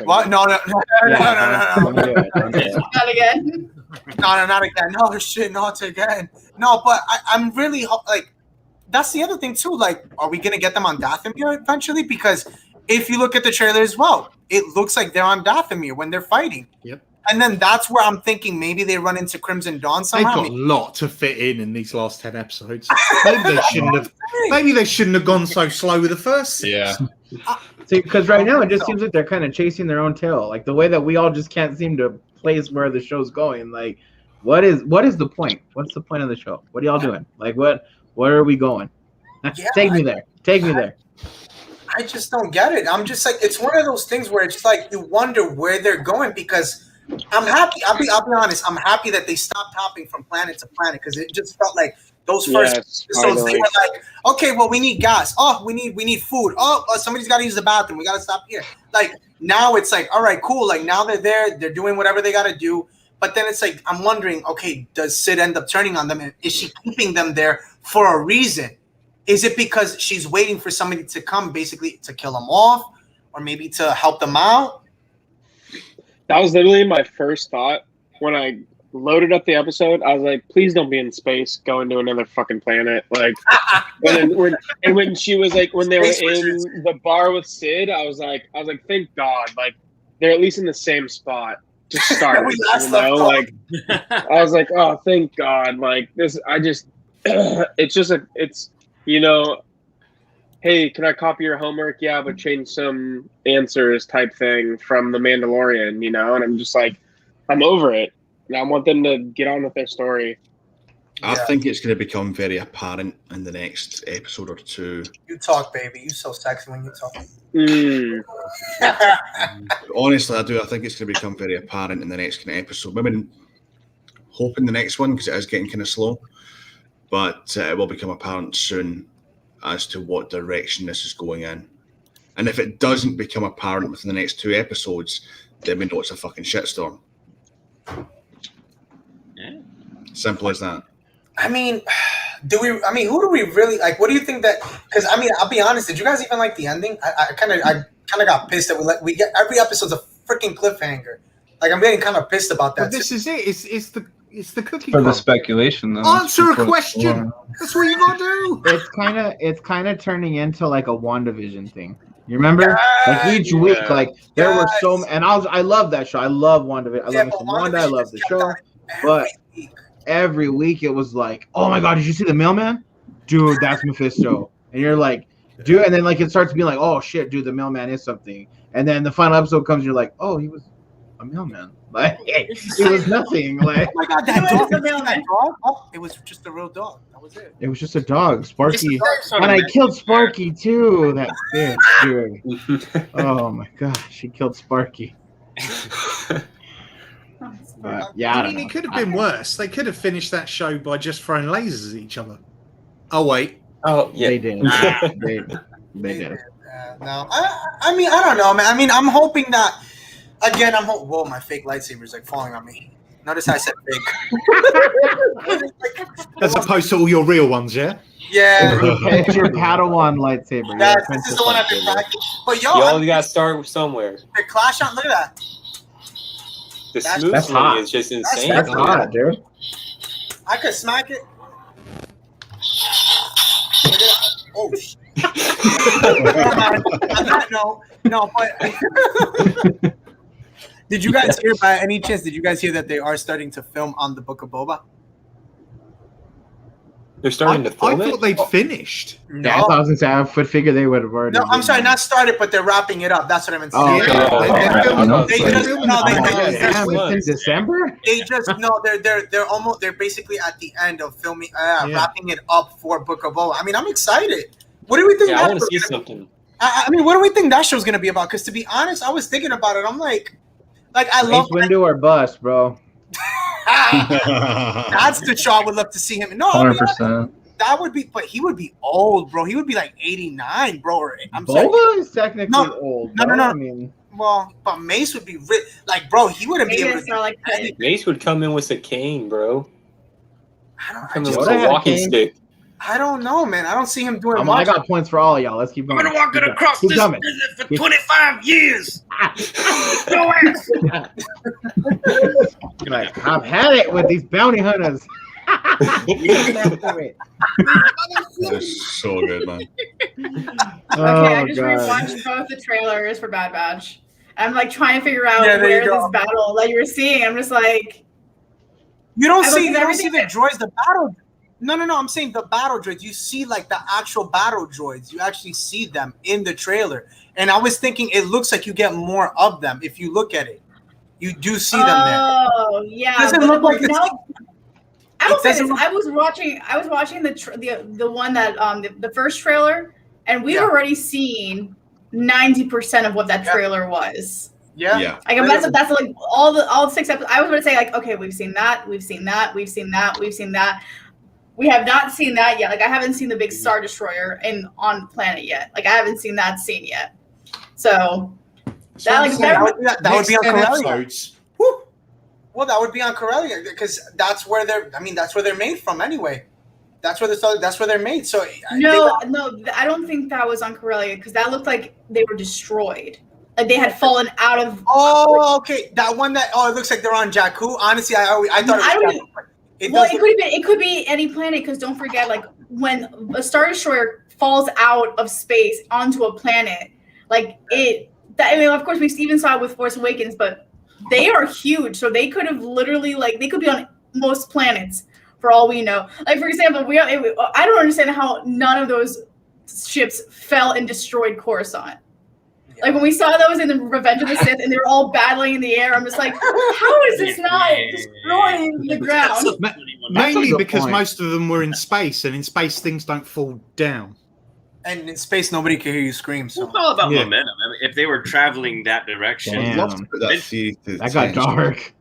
A: what? No. Not again. No, not again. No, shit, not again. No, but I'm really like, that's the other thing too. Like, are we gonna get them on Dathomir eventually? Because if you look at the trailer as well, it looks like they're on Dathomir when they're fighting.
F: Yep.
A: And then that's where I'm thinking maybe they run into Crimson Dawn somehow.
F: They've got a lot to fit in these last 10 episodes. Maybe they shouldn't have gone so slow with the first.
H: Yeah.
B: See, because right now it just seems like they're kind of chasing their own tail. Like the way that we all just can't seem to place where the show's going. Like, what is the point? What's the point of the show? What are y'all doing? Like, where are we going? Take me there. Take me there.
A: I just don't get it. I'm just like, it's one of those things where it's like you wonder where they're going because I'm happy. I'll be honest. I'm happy that they stopped hopping from planet to planet because it just felt like those first episodes. They were like, okay, well, we need gas. Oh, we need food. Oh, somebody's got to use the bathroom. We got to stop here. Like now, it's like, all right, cool. Like now they're there. They're doing whatever they got to do. But then it's like I'm wondering, okay, does Sid end up turning on them? And is she keeping them there for a reason? Is it because she's waiting for somebody to come, basically to kill them off, or maybe to help them out?
C: That was literally my first thought when I loaded up the episode. I was like, please don't be in space, going to another fucking planet. Like, and when she was like, when they were in the bar with Sid, I was like, thank God, like they're at least in the same spot to start. Like, I was like, oh, thank God, like this. It's hey, can I copy your homework? Yeah, but change some answers type thing from The Mandalorian, And I'm just like, I'm over it. And I want them to get on with their story.
H: I think it's going to become very apparent in the next episode or two.
A: You talk, baby. You're so sexy when you talk.
H: Honestly, I do. I think it's going to become very apparent in the next kind of episode. Maybe hoping the next one because it is getting kind of slow. But it will become apparent soon as to what direction this is going in. And if it doesn't become apparent within the next 2 episodes, then we know it's a fucking shitstorm.
G: Yeah.
H: Simple as that.
A: I mean, do we? I mean, who do we really like? What do you think that? Because I mean, I'll be honest. Did you guys even like the ending? I kind of got pissed that we get every episode's a freaking cliffhanger. Like I'm getting kind of pissed about that.
F: But this is it. It's the cookie
E: For the
F: crumb.
E: speculation, though.
F: Answer a question. That's what you gotta do.
B: It's kind of turning into like a WandaVision thing. You remember? Like each week, like there were so, and I love that show. I love WandaVision. I love me some Wanda. I love the show. But every week it was like, oh my god, did you see the mailman? Dude, that's Mephisto. And you're like, dude, and then like it starts being like, oh shit, dude, the mailman is something. And then the final episode comes, you're like, oh, he was a mailman. Like it was nothing. Like,
A: oh my god, that dog, the mailman. Oh, it was just a real dog. That was it.
B: It was just a dog, Sparky. And I killed Sparky too. That bitch, dude. Oh my gosh, she killed Sparky. But, yeah,
F: I mean, it could have been worse. They could have finished that show by just throwing lasers at each other. Oh wait.
J: Oh yeah,
B: they did. They did.
A: No, I mean, I don't know, man. I mean, I'm hoping that. Again, whoa, my fake lightsaber's like falling on me. Notice how I said fake.
F: As opposed to all your real ones, yeah?
A: Yeah.
B: It's your Padawan lightsaber.
A: Yeah, this is the one I've been practicing. But yo,
J: you always gotta start somewhere.
A: The clash on, look at that.
J: The smooth swing is just insane.
B: That's hot, dude.
A: I could smack it. Oh, shit. No, but did you guys hear by any chance? Did you guys hear that they are starting to film on the Book of Boba?
J: They're starting to film
F: I thought they'd finished.
A: No.
B: Yeah, I was gonna say I would figure they would have already.
A: No, I'm sorry, not started, but they're wrapping it up. That's what I meant to
B: say. It's in December.
A: They just they're basically at the end of filming, wrapping it up for Book of Boba. I mean, I'm excited. What do we think?
J: Yeah, I want to see something.
A: I mean, what do we think that show's gonna be about? Because to be honest, I was thinking about it. I'm like I love
B: Windu or bust, bro.
A: That's the show I would love to see him. No,
E: 100%.
A: That would be, but he would be old, bro. He would be like 89, bro. Or I'm
B: Boba is technically old.
A: No.
B: I mean,
A: well, but Mace would be like, bro. He wouldn't be able to.
D: Like
J: Mace would come in with a cane, bro.
A: I
J: with a walking stick.
A: I don't know, man. I don't see him doing
B: much. I got points for all of y'all. Let's keep going.
G: I've been walking across this desert for 25 years. Go ass.
B: Like, I've had it with these bounty hunters.
H: That is so good, man.
D: Okay, I just rewatched both the trailers for Bad Batch. I'm like trying to figure out where this battle that you were seeing. I'm just like,
A: you don't see the droids, the battle. No. I'm saying the battle droids. You see like the actual battle droids. You actually see them in the trailer. And I was thinking it looks like you get more of them if you look at it. You do see them there.
D: Oh yeah.
A: Doesn't look like
D: I will say this. I was watching the one that the first trailer, and we've already seen 90% of what that trailer was.
A: Yeah.
D: Like that's like all 6 episodes. I was going to say like, okay, we've seen that. We have not seen that yet. Like I haven't seen the big Star Destroyer on the planet yet. Like I haven't seen that scene yet. So that would be on Corellia. Well, that would be on Corellia because that's where they're made from anyway. That's where they're made. So no, I don't think that was on Corellia because that looked like they were destroyed. Like they had fallen out of. Oh, okay. That one it looks like they're on Jakku. Honestly, I thought it could be any planet because don't forget, like when a Star Destroyer falls out of space onto a planet, like of course we even saw it with Force Awakens, but they are huge, so they could have literally they could be on most planets for all we know. Like for example, I don't understand how none of those ships fell and destroyed Coruscant. Like when we saw those in the Revenge of the Sith and they were all battling in the air, I'm just like, how is this not destroying the ground?
F: Mainly because most of them were in space, and in space things don't fall down.
A: And in space, nobody can hear you scream. So
G: it's all about momentum. I mean, if they were traveling that direction,
B: that got dark.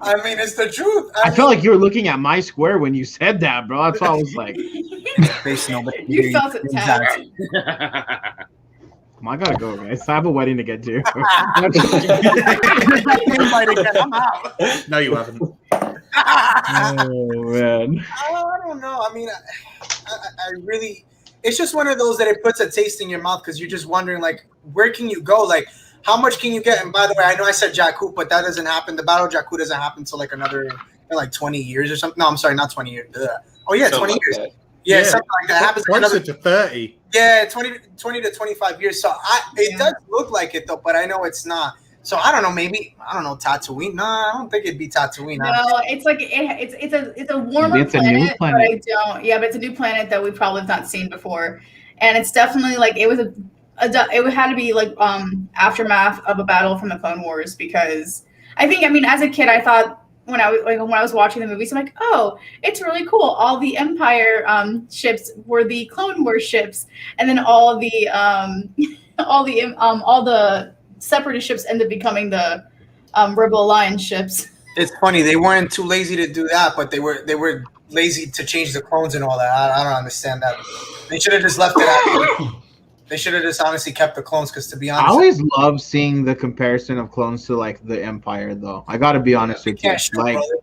A: I mean, it's the truth.
B: I felt like you were looking at my square when you said that, bro. That's why I was like,
D: you felt it tapped.
B: I gotta go, guys. I have a wedding to get to.
A: I'm out.
F: No, you haven't.
B: Oh man.
A: I don't know. I mean, I really, it's just one of those that it puts a taste in your mouth because you're just wondering, like, where can you go? Like, how much can you get? And by the way, I know I said Jakku, but that doesn't happen. The Battle of Jakku doesn't happen until like another, like 20 years or something. No, I'm sorry, not 20 years. Oh yeah, 20 years.
F: That.
A: Yeah, something like that happens.
F: Closer to 30.
A: Yeah, 20 to 25 years. So it does look like it though, but I know it's not. So I don't know. Maybe Tatooine. No, I don't think it'd be Tatooine.
D: No, it's like it's a warmer
B: It's a
D: planet,
B: new planet.
D: but I don't. Yeah, but it's a new planet that we probably have not seen before, and it's definitely like it had to be like aftermath of a battle from the Clone Wars because I mean as a kid I thought when I was watching the movies I'm like, oh, it's really cool. All the Empire ships were the Clone Wars ships, and then all the Separatist ships ended up becoming the Rebel Alliance ships.
A: It's funny they weren't too lazy to do that, but they were lazy to change the clones and all that. I don't understand that. They should have just left it at. They should have just honestly kept the clones because, to be honest,
B: I always love seeing the comparison of clones to like the Empire, though. I got to be honest with you.
A: They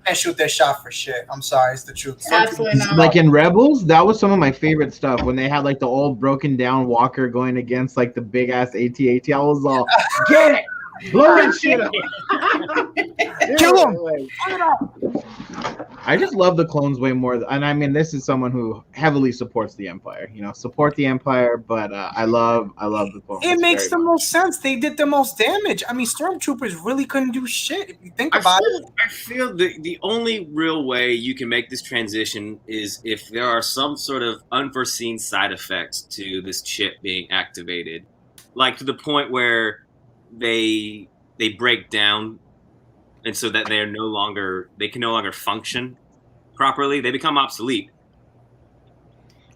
A: can't shoot their shot for shit. I'm sorry, it's the truth.
D: Absolutely not.
B: Like in Rebels, that was some of my favorite stuff when they had like the old broken down walker going against like the big ass AT-AT. I was all, get it, blow that shit up,
A: kill him.
B: I just love the clones way more, and I mean, this is someone who heavily supports the Empire. You know, support the Empire, but I love the clones.
A: It makes the most sense. They did the most damage. I mean, stormtroopers really couldn't do shit if you think about it.
G: I feel the only real way you can make this transition is if there are some sort of unforeseen side effects to this chip being activated, like to the point where they break down. And so that they can no longer function properly. They become obsolete.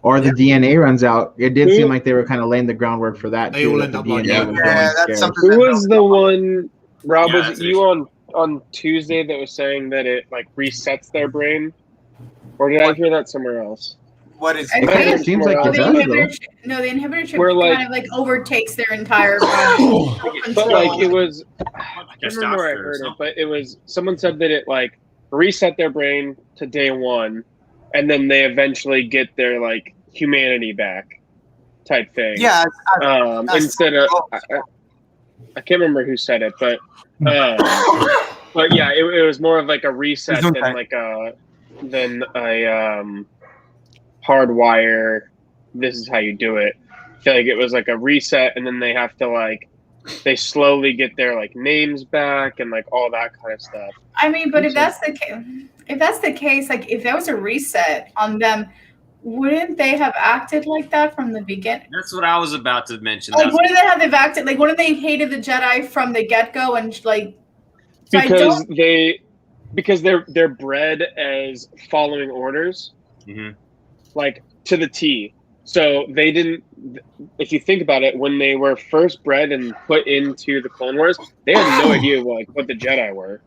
B: Or the DNA runs out. It did seem like they were kind of laying the groundwork for that.
F: They all end up like
A: that's something.
C: Who was the one, Rob? Was it you on Tuesday that was saying that it like resets their brain, or did I hear that somewhere else?
A: What is
B: it? It seems like it does, though.
D: No, the inhibitor chip
C: like,
D: kind of like overtakes their entire.
C: But like it was, I don't remember where I heard it, but it was someone said that it like reset their brain to day one, and then they eventually get their like humanity back, type thing.
A: Yeah.
C: Instead of, I can't remember who said it, but yeah, it was more of like a reset than a hardwire. This is how you do it. I feel like it was like a reset, and then they have to like they slowly get their like names back and like all that kind of stuff.
D: I mean, but if that's the case, like if there was a reset on them, wouldn't they have acted like that from the beginning?
G: That's what I was about to mention.
D: Like, wouldn't they have acted like? Wouldn't they hated the Jedi from the get go and like?
C: Because they're bred as following orders.
G: Mm-hmm.
C: Like to the T. So they didn't, if you think about it, when they were first bred and put into the Clone Wars, they had no idea like what the Jedi were.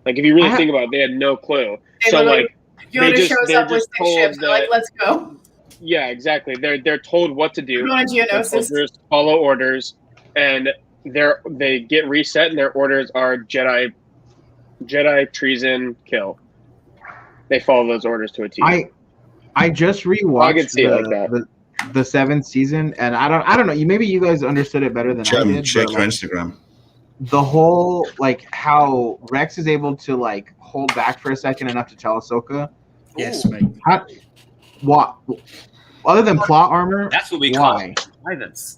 C: Like if you really think about it, they had no clue. So like
D: Yoda shows up with spaceships, they're like, let's go.
C: Yeah, exactly. They're told what to do.
D: Geonosis.
C: Follow orders, and they get reset, and their orders are Jedi treason, kill. They follow those orders to a T.
B: I just rewatched the 7th season, and I don't know. Maybe you guys understood it better than I did.
H: Check your Instagram.
B: The whole like how Rex is able to like hold back for a second enough to tell Ahsoka.
F: Yes, mate.
B: What? Other than plot armor,
G: that's what we call guidance.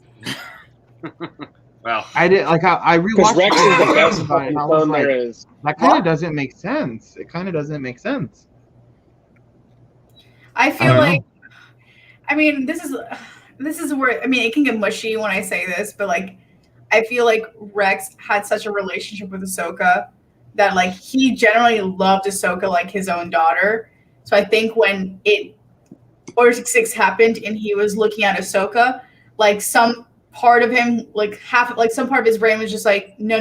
G: Well,
B: I did like I rewatched.
C: Rex is the best clone there is.
B: That kind of doesn't make sense. It kind of doesn't make sense.
D: I feel like, I mean, this is where, I mean, it can get mushy when I say this, but like, I feel like Rex had such a relationship with Ahsoka that like he generally loved Ahsoka like his own daughter. So I think when Order 66 happened and he was looking at Ahsoka, like some part of him, like some part of his brain was just like, no,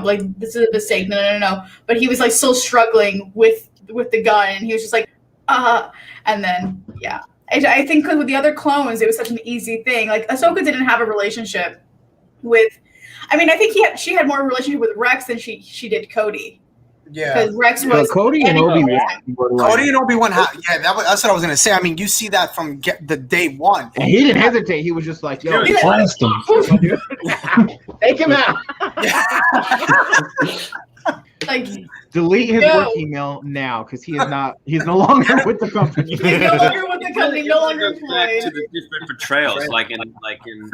D: like this is a mistake, no. But he was like still struggling with the gun, and he was just like, and then yeah. I think because with the other clones, it was such an easy thing. Like Ahsoka didn't have a relationship with. I mean, I think she had more relationship with Rex than she did Cody.
A: Yeah,
D: because Rex was
B: Cody and Obi-Wan were like,
A: Cody and Obi-Wan. That's what I was gonna say. I mean, you see that from the day one.
B: And he didn't hesitate. He was just like, "Yo, blast him, take him out."
D: like,
B: delete his work email now because he is not. He's no longer with the company.
D: He's no longer with the company. No longer
G: Back
D: employed.
G: to the different portrayals, like in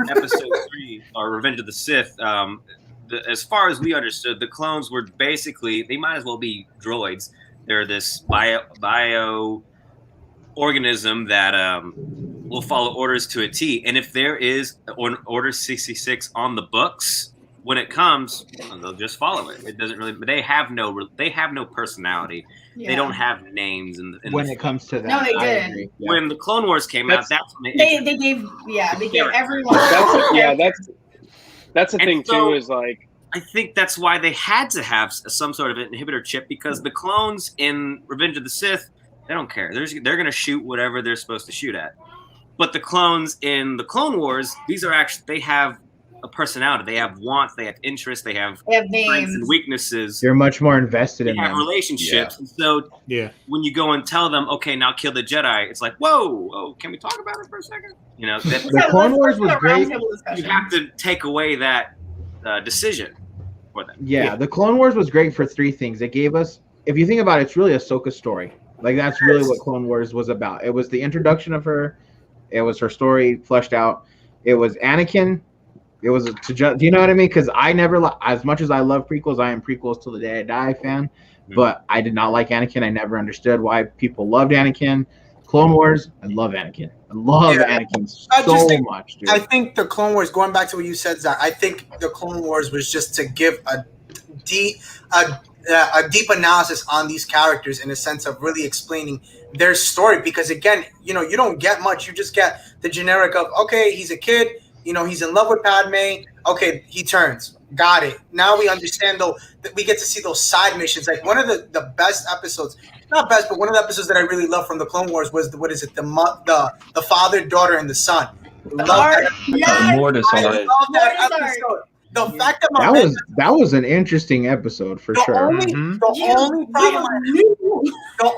G: episode 3 or Revenge of the Sith. As far as we understood, the clones were basically, they might as well be droids. They're this bio organism that will follow orders to a T. And if there is an Order 66 on the books, when it comes, they'll just follow it. It doesn't really. They have no personality. Yeah. They don't have names.
B: When it comes to that,
D: no, they didn't.
G: Yeah. When the Clone Wars came out, that's when
D: they gave everyone.
C: That's the thing too. Is like,
G: I think that's why they had to have some sort of inhibitor chip, because the clones in Revenge of the Sith, they don't care. They're going to shoot whatever they're supposed to shoot at. But the clones in the Clone Wars, these are actually, they have a personality. They have wants. They have interests. They have strengths and weaknesses.
B: You're much more invested in them.
G: They have relationships. Yeah. And so when you go and tell them, okay, now kill the Jedi, it's like, whoa, can we talk about it for a second? You know,
B: the Clone Wars was great.
G: You have to take away that decision for them.
B: Yeah, the Clone Wars was great for 3 things. It gave us, if you think about it, it's really Ahsoka's story. Like, that's really what Clone Wars was about. It was the introduction of her. It was her story fleshed out. It was Anakin. It was do you know what I mean? Because I never, as much as I love prequels, I am prequels till the day I die fan. Mm-hmm. But I did not like Anakin. I never understood why people loved Anakin. Clone Wars, I love Anakin. I love Anakin so much, dude.
A: I think the Clone Wars, going back to what you said, Zach, I think the Clone Wars was just to give a deep analysis on these characters, in a sense of really explaining their story. Because again, you know, you don't get much. You just get the generic of, okay, he's a kid, you know, he's in love with Padme. Okay, he turns. Got it. Now we understand, though, that we get to see those side missions. Like, one of the best episodes, not best, but one of the episodes that I really love from the Clone Wars was the father, daughter, and the son.
E: Mortis
A: I love that episode. The fact that
B: that was an interesting episode for sure.
A: The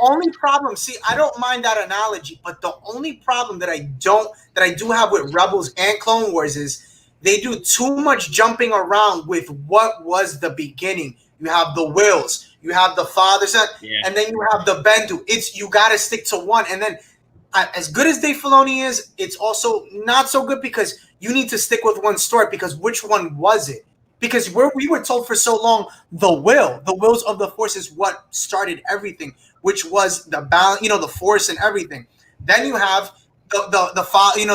A: only problem. See, I don't mind that analogy, but the only problem that I do have with Rebels and Clone Wars is they do too much jumping around with what was the beginning. You have the Wills, you have the fathers, and then you have the Bendu. You got to stick to one, and then as good as Dave Filoni is, it's also not so good because you need to stick with one story, because which one was it? Because we were told for so long the wills of the Force is what started everything, which was the balance, the Force and everything. Then you have the father,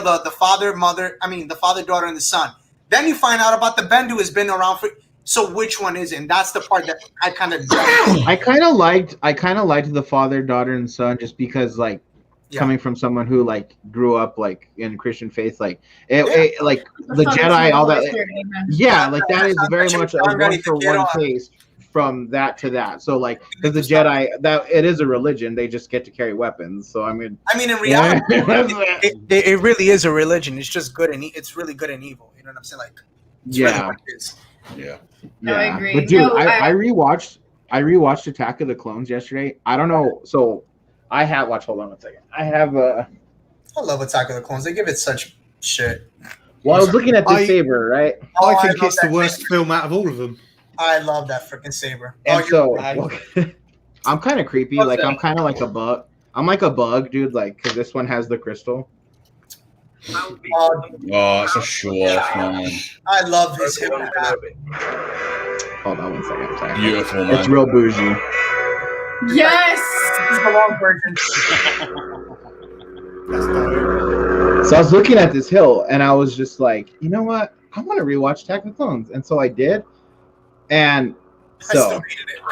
A: daughter, and the son. Then you find out about the Bendu has been around for. So which one is it? And that's the part that I kind of.
B: I kind of liked the father, daughter, and son, just because coming from someone who grew up in Christian faith, the Jedi, all that. That is very much a one for one case from that to that. So because the Jedi, that it is a religion, they just get to carry weapons. So I mean, in reality,
A: it really is a religion. It's just good and it's really good and evil. You know what I'm saying?
D: No, I agree.
B: But dude, I rewatched Attack of the Clones yesterday. I don't know. So I have hold on one second. I
A: love Attack of the Clones. They give it such shit.
B: Well, I was looking at the saber, right?
F: I think it's the worst film out of all of them.
A: I love that freaking saber.
B: And I'm kind of creepy. I'm kind of like a bug. I'm like a bug, dude. Because this one has the crystal.
H: It's a show off, man.
A: I love this.
B: Hold on one second. I'm sorry.
H: Beautiful, man.
B: It's real bougie.
D: Yes.
A: This is the long version.
B: So I was looking at this hill, and I was just like, you know what? I want to rewatch Attack of the Clones, and so I did. And so,
A: I still hated it.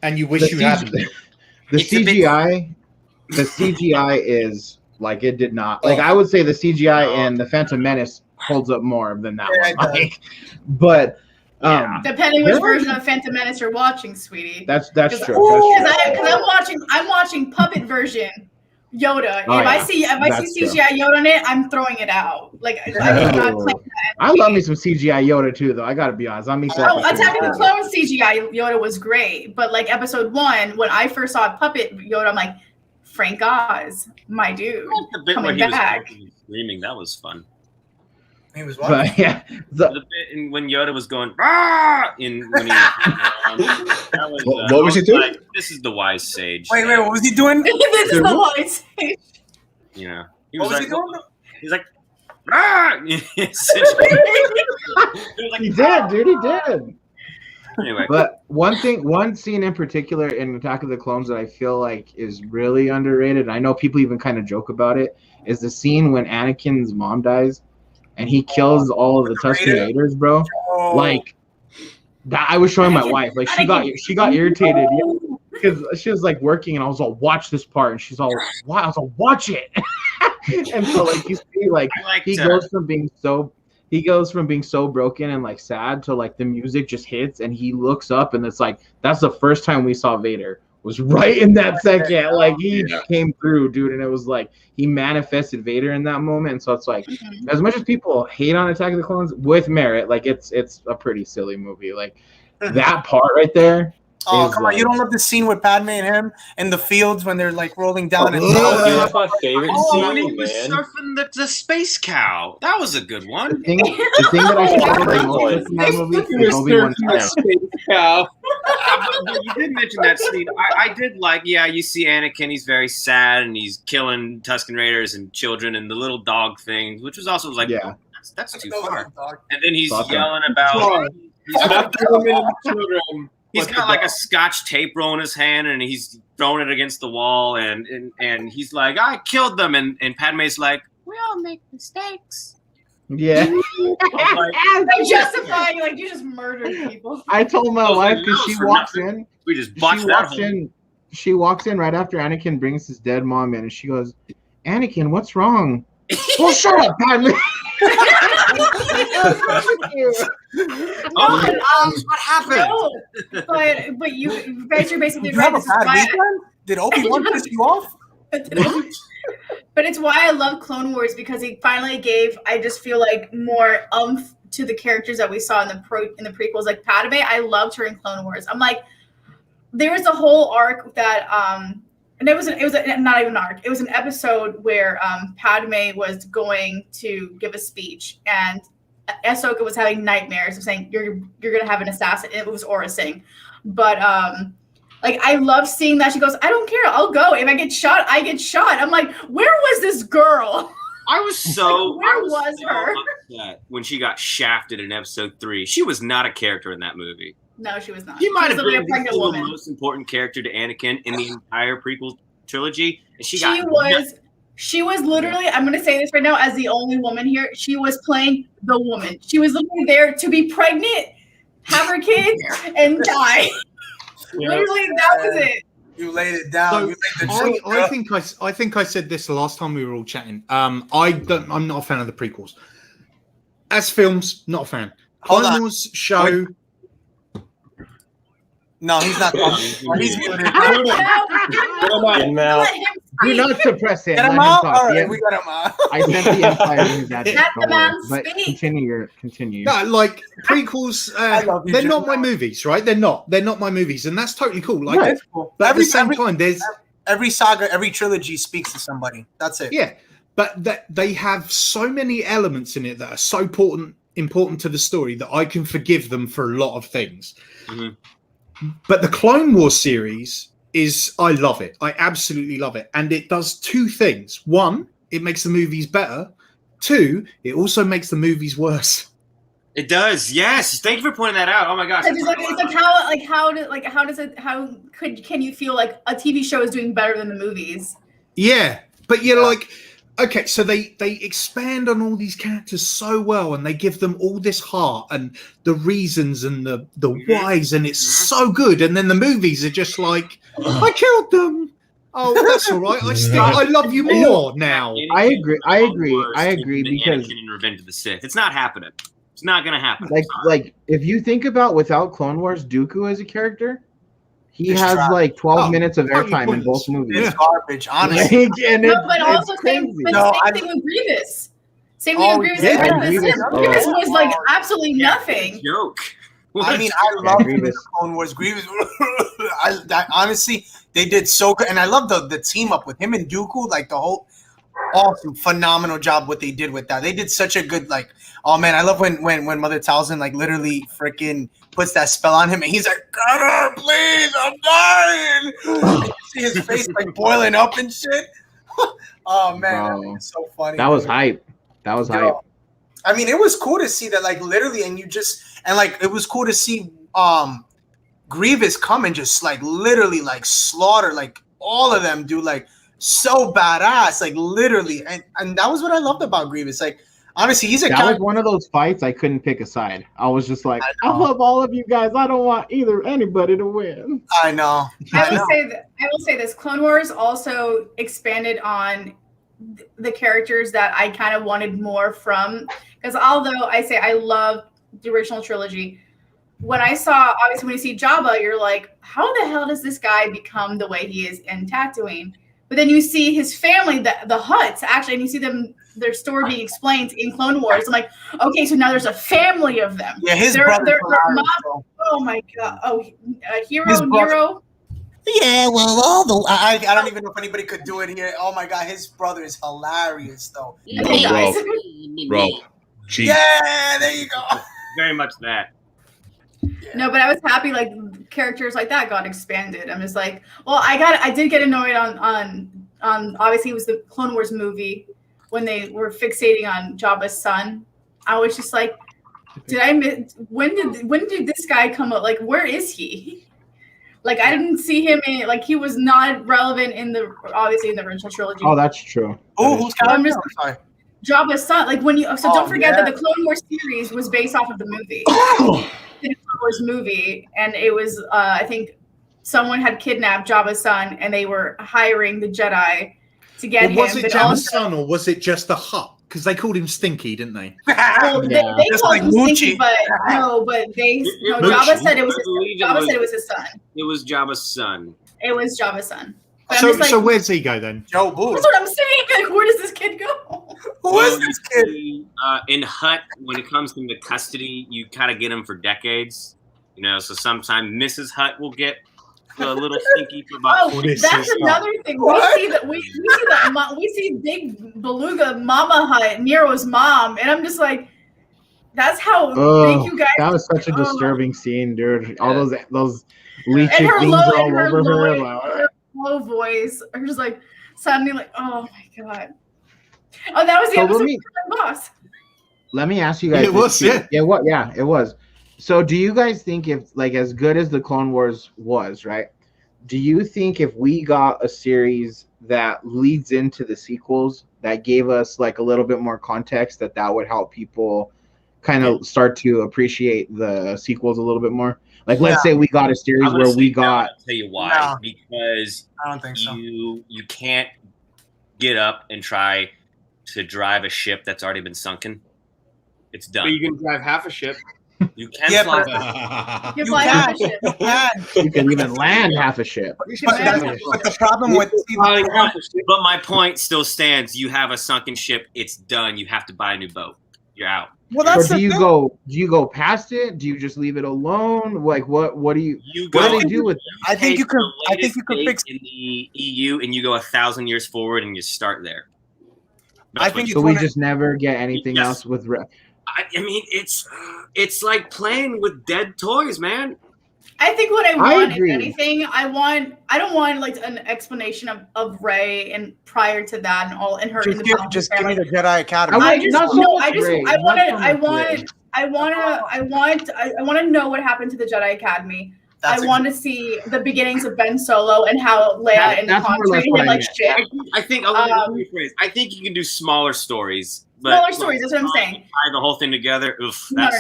F: And you wish you hadn't.
B: The CGI is it did not. I would say the CGI in the Phantom Menace holds up more than that one. But
D: depending which version of Phantom Menace you're watching, sweetie.
B: That's true.
D: Because I'm watching puppet version Yoda. If I see CGI Yoda in it, I'm throwing it out. I do not claim that
B: I love me some CGI Yoda too, though. I gotta be honest. I'm
D: Attack of the Clones CGI Yoda was great, but like episode 1, when I first saw Puppet Yoda, I'm like, Frank Oz, my dude,
G: The bit where
D: coming
G: he was
D: back.
G: screaming, that was fun.
A: He was
B: But
A: what?
B: yeah,
G: The bit when Yoda was going "Ah!" when he that was,
H: What was he doing?
G: Like, this is the wise sage.
A: Wait, what was he doing?
D: This is the wise sage.
G: You know, he
A: What was
G: like,
A: he doing?
G: He's like, "Ah!"
B: he did, dude. He did.
G: Anyway,
B: But one scene in particular in Attack of the Clones that I feel like is really underrated, and I know people even kind of joke about it, is the scene when Anakin's mom dies and he kills all of the Tusken Raiders, bro. Like that, I was showing my wife. Like she got irritated because she was like working, and I was all, watch this part, and she's all, wow. I was all, watch it. And so like you see, like he goes from being so broken and like sad to like the music just hits and he looks up and it's like that's the first time we saw Vader was right in that second. Like he came through, dude, and it was like he manifested Vader in that moment. And so it's like as much as people hate on Attack of the Clones, with merit, like it's a pretty silly movie. Like that part right there.
A: Oh, come on. You don't love the scene with Padme and him in the fields when they're like rolling down.
J: That's my favorite scene,
G: when he was
J: man.
G: surfing the space cow. That was a good one.
B: The thing that I struggled the most with in that movie is Obi-Wan's death.
G: You did mention that scene. I did like, you see Anakin, he's very sad and he's killing Tusken Raiders and children and the little dog thing, which was also like, that's too far. And then he's yelling about he's got like a scotch tape roll in his hand and he's throwing it against the wall and he's like, I killed them, and Padme's like, we all make mistakes.
B: Yeah.
D: Like justifying, like you just murdered people.
B: I told my wife because she walks in.
G: We just botched that whole.
B: She walks in right after Anakin brings his dead mom in, and she goes, "Anakin, what's wrong?" Well, shut up, Padme.
A: What happened?
D: No, but you guys are basically
A: Did you
D: right.
A: have a bad weekend? Did Obi-Wan piss you off?
D: But it's why I love Clone Wars, because he finally gave, I just feel like, more oomph to the characters that we saw in the prequels. Like Padme, I loved her in Clone Wars. I'm like, there was a whole arc that and it was not even an arc. It was an episode where Padme was going to give a speech, and Ahsoka was having nightmares of saying you're gonna have an assassin. It was Aura Singh, but like I love seeing that. She goes, I don't care, I'll go. If I get shot, I get shot. I'm like, where was this girl?
G: I was so
D: like, where was her
G: upset when she got shafted in episode 3. She was not a character in that movie.
D: No, she was not.
G: She might have
D: literally
G: been the most important character to Anakin in the entire prequel trilogy, and
D: she was literally, I'm going to say this right now as the only woman here, she was playing the woman. She was literally there to be pregnant, have her kids, and die. Literally, that was it.
A: You laid it down.
F: So I think I said this the last time we were all chatting. I'm not a fan of the prequels. As films, not a fan. Clone Wars show.
A: No, he's not. He's muted.
B: Do not suppress him.
A: Get him out. All right, we got him out.
B: I sent the Empire news at
D: Let the man speak.
B: Continue.
F: No, like prequels, they're not my movies, right? They're not my movies, and that's totally cool. Like,
A: right. Cool.
F: But at the same time, there's
A: every saga, every trilogy speaks to somebody. That's it.
F: Yeah, but they have so many elements in it that are so important to the story that I can forgive them for a lot of things.
G: Mm-hmm.
F: But the Clone Wars series I love it. I absolutely love it. And it does two things. One, it makes the movies better. Two, it also makes the movies worse.
G: It does. Yes. Thank you for pointing that out. Oh my gosh.
D: Can you feel like a TV show is doing better than the movies?
F: Yeah. But you're like, okay, so they expand on all these characters so well, and they give them all this heart and the reasons and the whys, and it's so good. And then the movies are just like, I killed them. Oh, that's all right. I love you more now.
B: I agree because
G: Anakin in Revenge of the Sith, it's not happening. It's not gonna happen.
B: Like if you think about without Clone Wars, Dooku as a character, he has like 12 minutes of airtime in both movies.
A: It's garbage, honestly.
D: But also same thing with Grievous. Same thing with Grievous.
F: yeah.
D: Grievous was like absolutely nothing.
G: Joke.
A: I mean, I love him in the Clone Wars. Grievous, honestly, they did so good, and I love the team up with him and Dooku. Like the whole awesome, phenomenal job what they did with that. They did such a good like. Oh man, I love when Mother Talzin like literally freaking puts that spell on him, and he's like, "Cut her, please, I'm dying." And you see his face like boiling up and shit. Oh man, that's so funny.
B: That was hype. That was hype.
A: I mean, it was cool to see that, like literally, and it was cool to see Grievous come and just like literally like slaughter like all of them, dude. Like so badass, like literally, and that was what I loved about Grievous. Like honestly, he's a
B: that was one of those fights I couldn't pick a side. I was just like, I love all of you guys. I don't want anybody to win.
A: I know.
D: I will say this: Clone Wars also expanded on the characters that I kind of wanted more from. Because although I say I love the original trilogy, when I saw, obviously when you see Jabba, you're like, how the hell does this guy become the way he is in Tatooine? But then you see his family, the Hutts, actually, and you see their story being explained in Clone Wars. I'm like, okay, so now there's a family of them.
A: Yeah, his brother.
D: Their mom, oh my god! Oh, Hero Nero.
A: Yeah, well, I don't even know if anybody could do it here. Oh my god, his brother is hilarious though.
H: Rob. Cheap.
A: Yeah, there you go.
G: Very much that.
D: No, but I was happy like characters like that got expanded. I'm just like, well, I did get annoyed on obviously it was the Clone Wars movie when they were fixating on Jabba's son. I was just like, when did this guy come up? Like, where is he? Like, I didn't see him in, like, he was not relevant obviously in the original trilogy.
B: Oh, that's true.
A: Oh, who's sorry.
D: Jabba's son. Like don't forget that the Clone Wars series was based off of the movie. The Clone Wars movie, and it was I think someone had kidnapped Jabba's son, and they were hiring the Jedi to get him.
F: Was it Jabba's son, or was it just the Hutt? Because they called him Stinky, didn't they?
D: Well, they called him Stinky, but Jabba said it was his son.
G: It was Jabba's son.
D: It was Jabba's son.
F: So where's he go then?
A: Joe Boo.
D: That's what I'm saying. Like, where does this kid go?
A: Who is this kid?
G: In Hutt, when it comes to custody, you kind of get him for decades. You know, so sometimes Mrs. Hutt will get a little stinky for about.
D: Oh, that's another thing. We see big beluga Mama Hutt, Nero's mom, and I'm just like, that's how big you guys.
B: That was such a disturbing scene, dude. All those leeches things all over her.
D: Low voice. I was just like suddenly like, oh my god. Oh, that was the episode of the boss.
B: Let me ask you guys.
F: It was, yeah.
B: It was. So do you guys think if like as good as the Clone Wars was, right? Do you think if we got a series that leads into the sequels that gave us like a little bit more context that would help people kind of start to appreciate the sequels a little bit more? Like, let's say we got a series where we got.
G: I'll tell you why. No, because
A: I don't think so.
G: You can't get up and try to drive a ship that's already been sunken. It's done.
C: But you can drive half a ship.
G: You can fly
D: half a ship.
B: You can even land half a ship.
A: But the problem with
G: but my point still stands. You have a sunken ship. It's done. You have to buy a new boat. You're out.
B: Well, that's do you go past it? Do you just leave it alone? Like what do you what do they do with it?
A: I think you could fix
G: in the EU and you go 1,000 years forward and you start there.
B: I think so. We just never get anything else with.
G: I mean, it's like playing with dead toys, man.
D: I think what I want, if anything, I don't want like an explanation of Rey and prior to that and all in her.
A: Just give me the Jedi Academy.
D: I want to know what happened to the Jedi Academy. I want to see the beginnings of Ben Solo and how Leia and Han treated him like shit.
G: I think I'll rephrase. I think you can do smaller stories.
D: Smaller stories, that's what I'm saying.
G: Tie the whole thing together. Oof,
D: no.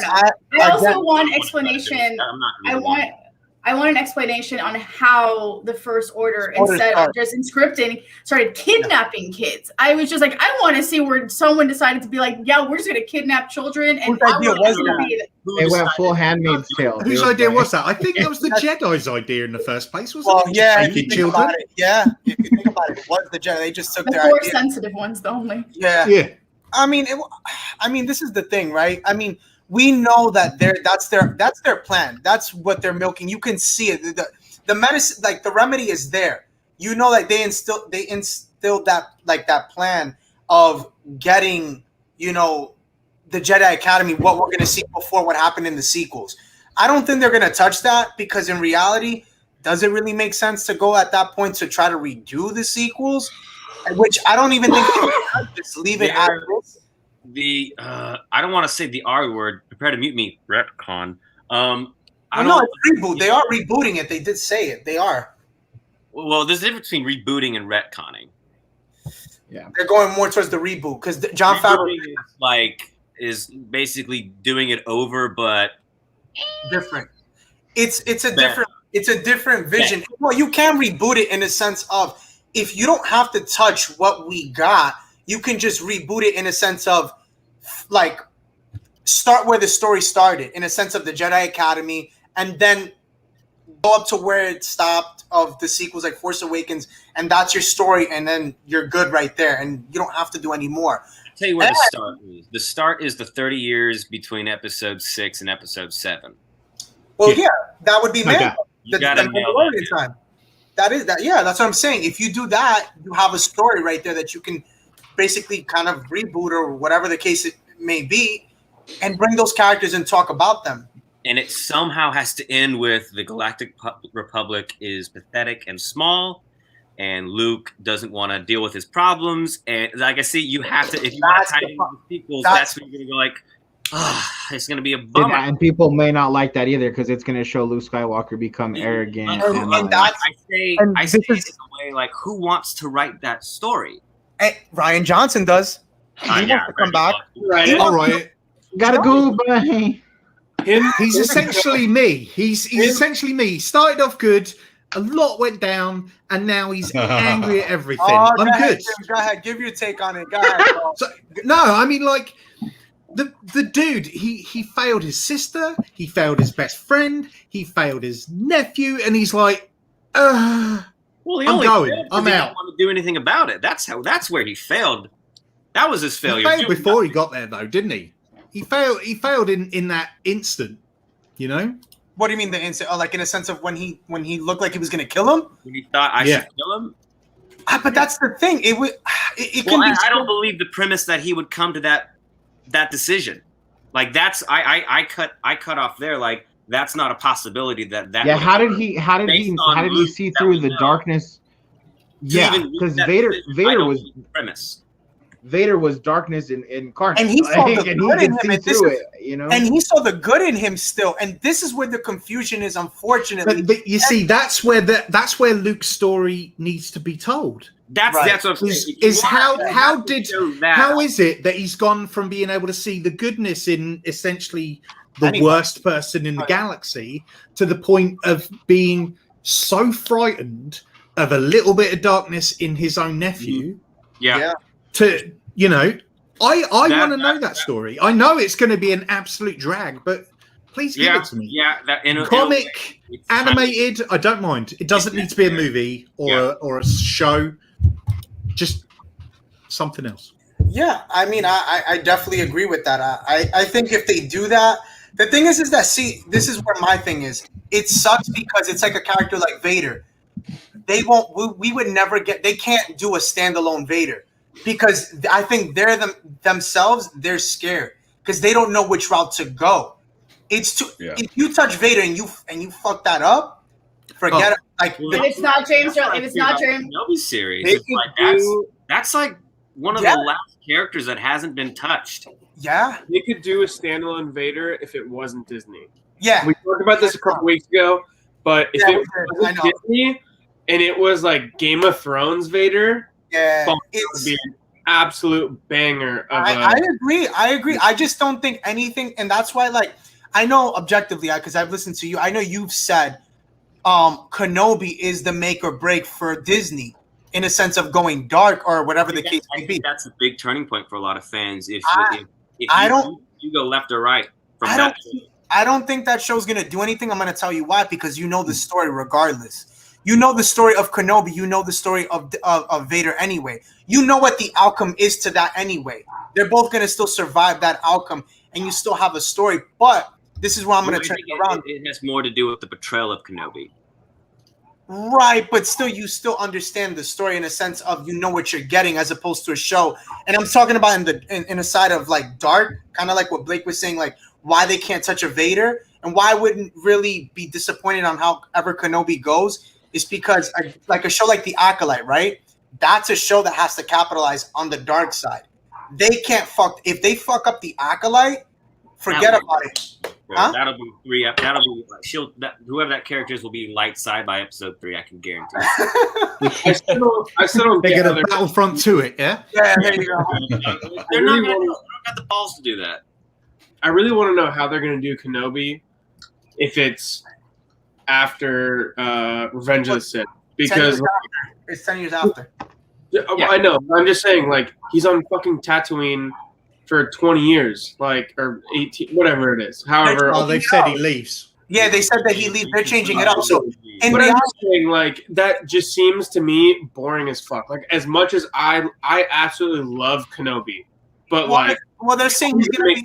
D: I also want explanation. I want an explanation on how the First Order, instead of just encrypting, started
G: kidnapping
D: kids. I was just like, I want to see where someone decided to be like, yeah, we're just going to kidnap children. And
B: whose idea was that? They went full Handmaid's Tale.
F: Whose idea was that? I think that was the Jedi's idea in the first place, wasn't it?
A: Yeah, if you think about it, it was the Jedi. They just took
D: the
A: their
D: Force sensitive ones, only.
A: Yeah. I mean, this is the thing, right? I mean, we know that that's their plan. That's what they're milking. You can see it. The medicine, like the remedy, is there. You know, like they instilled that like that plan of getting, you know, the Jedi Academy, what we're gonna see before what happened in the sequels. I don't think they're gonna touch that because in reality, does it really make sense to go at that point to try to redo the sequels? Which I don't even think they can just leave it at this.
G: I don't want to say the R word. Prepare to mute me. Retcon.
A: No, it's reboot. They are rebooting it. They did say it. They are.
G: Well, there's a difference between rebooting and retconning.
A: Yeah, they're going more towards the reboot because Jon Favreau
G: is basically doing it over, but
A: different. It's a different vision. Yeah. Well, you can reboot it in a sense of if you don't have to touch what we got, you can just reboot it in a sense of like start where the story started, in a sense of the Jedi Academy, and then go up to where it stopped of the sequels like Force Awakens, and that's your story, and then you're good right there, and you don't have to do any more.
G: I'll tell you where the start is. The start is the 30 years between Episode 6 and Episode 7.
A: Well, yeah, that would be
G: Mando. You got to nail that
A: time. That is that. Yeah, that's what I'm saying. If you do that, you have a story right there that you can basically kind of reboot or whatever the case it may be, and bring those characters and talk about them.
G: And it somehow has to end with the Galactic Republic is pathetic and small, and Luke doesn't want to deal with his problems. And like I see, you have to, if you want to tie into the sequels, that's when you're going to go like, it's going to be a bummer.
B: Yeah, and people may not like that either because it's going to show Luke Skywalker become arrogant.
G: I say in a way like, who wants to write that story?
A: Hey, Ryan Johnson does. He wants to come back.
F: Right. All right.
B: Gotta go, buddy.
F: He's essentially me. He's essentially me. He started off good, a lot went down, and now he's angry at everything. I'm good.
A: Go ahead, give your take on it. Go ahead.
F: No, I mean, like the dude, he failed his sister, he failed his best friend, he failed his nephew, and he's like,
G: well, he
F: I'm out.
G: He didn't want to do anything about it. That's where he failed. That was his failure.
F: He failed before he got there, though, didn't he? He failed in that instant, you know.
A: What do you mean the instant? Oh, like in a sense of when he looked like he was going to kill him.
G: When he thought I should kill him.
A: But that's the thing.
G: I don't believe the premise that he would come to that decision. Like that's I cut off there. Like that's not a possibility. That
B: yeah. How did he see through the darkness? Yeah, because Vader was
G: premise.
B: Vader was darkness incarnate,
A: and he saw the good in him.
B: You know,
A: and he saw the good in him still. And this is where the confusion is, unfortunately.
F: But you see, that's where Luke's story needs to be told.
G: That's what I'm saying.
F: How is it that he's gone from being able to see the goodness in essentially the worst person in the galaxy to the point of being so frightened of a little bit of darkness in his own nephew?
G: Yeah.
F: To, you know, I want to know that story. I know it's going to be an absolute drag, but please give it to me.
G: Yeah,
F: comic, animated, I don't mind. It doesn't need to be a movie or a show. Just something else.
A: Yeah, I mean, I definitely agree with that. I think if they do that, the thing is that, see, this is where my thing is. It sucks because it's like a character like Vader. They we would never they can't do a standalone Vader. Because I think themselves, they're scared because they don't know which route to go. It's if you touch Vader and you fuck that up, forget it. Like
D: if it's not James, if it's not James,
G: Kenobi series, it's like that's like one of the last characters that hasn't been touched.
A: Yeah,
C: they could do a standalone Vader if it wasn't Disney.
A: Yeah,
C: we talked about this a couple weeks ago, but if it wasn't Disney and it was like Game of Thrones Vader.
A: Yeah,
C: it would be an absolute banger.
A: I agree. I just don't think anything, and that's why, like, I know objectively, because I've listened to you. I know you've said Kenobi is the make or break for Disney in a sense of going dark or whatever the case may be.
G: That's a big turning point for a lot of fans. If you go left or right from that.
A: I don't think that show's gonna do anything. I'm gonna tell you why, because you know the story regardless. You know the story of Kenobi. You know the story of Vader anyway. You know what the outcome is to that anyway. They're both going to still survive that outcome, and you still have a story. But this is where I'm going to turn it around.
G: It has more to do with the betrayal of Kenobi.
A: Right, but still, you still understand the story in a sense of you know what you're getting as opposed to a show. And I'm talking about in a side of like dark, kind of like what Blake was saying, like why they can't touch a Vader and why I wouldn't really be disappointed on however Kenobi goes is because like a show like The Acolyte, right? That's a show that has to capitalize on the dark side. They can't if they fuck up The Acolyte, forget about it. Huh?
G: That'll be 3. That'll be whoever that character is will be light side by episode 3. I can guarantee.
K: I still don't
F: They
K: get
F: get a Battlefront to it, yeah.
A: Yeah, there you go.
G: They're not going to got the balls to do that.
K: I really want to know how they're going to do Kenobi if it's after Revenge of the Sith, because
A: it's 10 years after.
K: Yeah. I know. I'm just saying, like he's on fucking Tatooine for 20 years, like, or 18, whatever it is. However,
F: they said he leaves.
A: Yeah, they said that he leaves. They're changing it up. So,
K: but I'm just saying, like, that just seems to me boring as fuck. Like, as much as I absolutely love Kenobi, but
A: they're saying he's gonna be.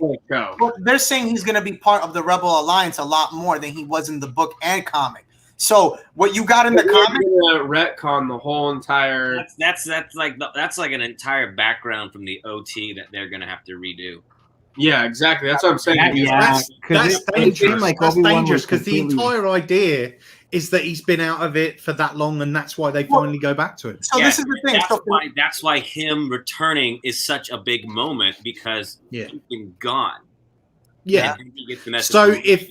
K: Well,
A: they're saying he's gonna be part of the Rebel Alliance a lot more than he was in the book and comic. So what you got in the comic?
K: Retcon the whole entire.
G: That's like an entire background from the OT that they're gonna have to redo.
K: Yeah, exactly. That's what I'm saying.
F: That's dangerous because the entire idea is that he's been out of it for that long, and that's why they finally go back to it.
A: So this is the thing.
G: That's why him returning is such a big moment because he's been gone.
F: Yeah. So if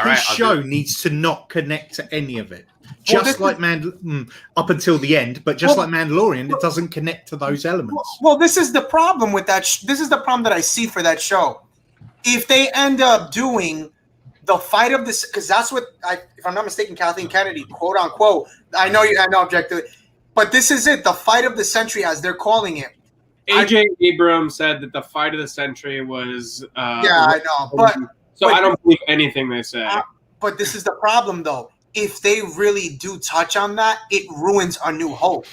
F: his show needs to not connect to any of it, just like up until the end, but just like Mandalorian, it doesn't connect to those elements.
A: Well, this is the problem with that. This is the problem that I see for that show. If they end up doing the fight of this, because that's what, if I'm not mistaken, Kathleen Kennedy, quote unquote. I know object to it, but this is it. The fight of the century, as they're calling it.
K: AJ Abrams said that the fight of the century was.
A: I know, but
K: I don't believe anything they say.
A: But this is the problem, though. If they really do touch on that, it ruins A New Hope.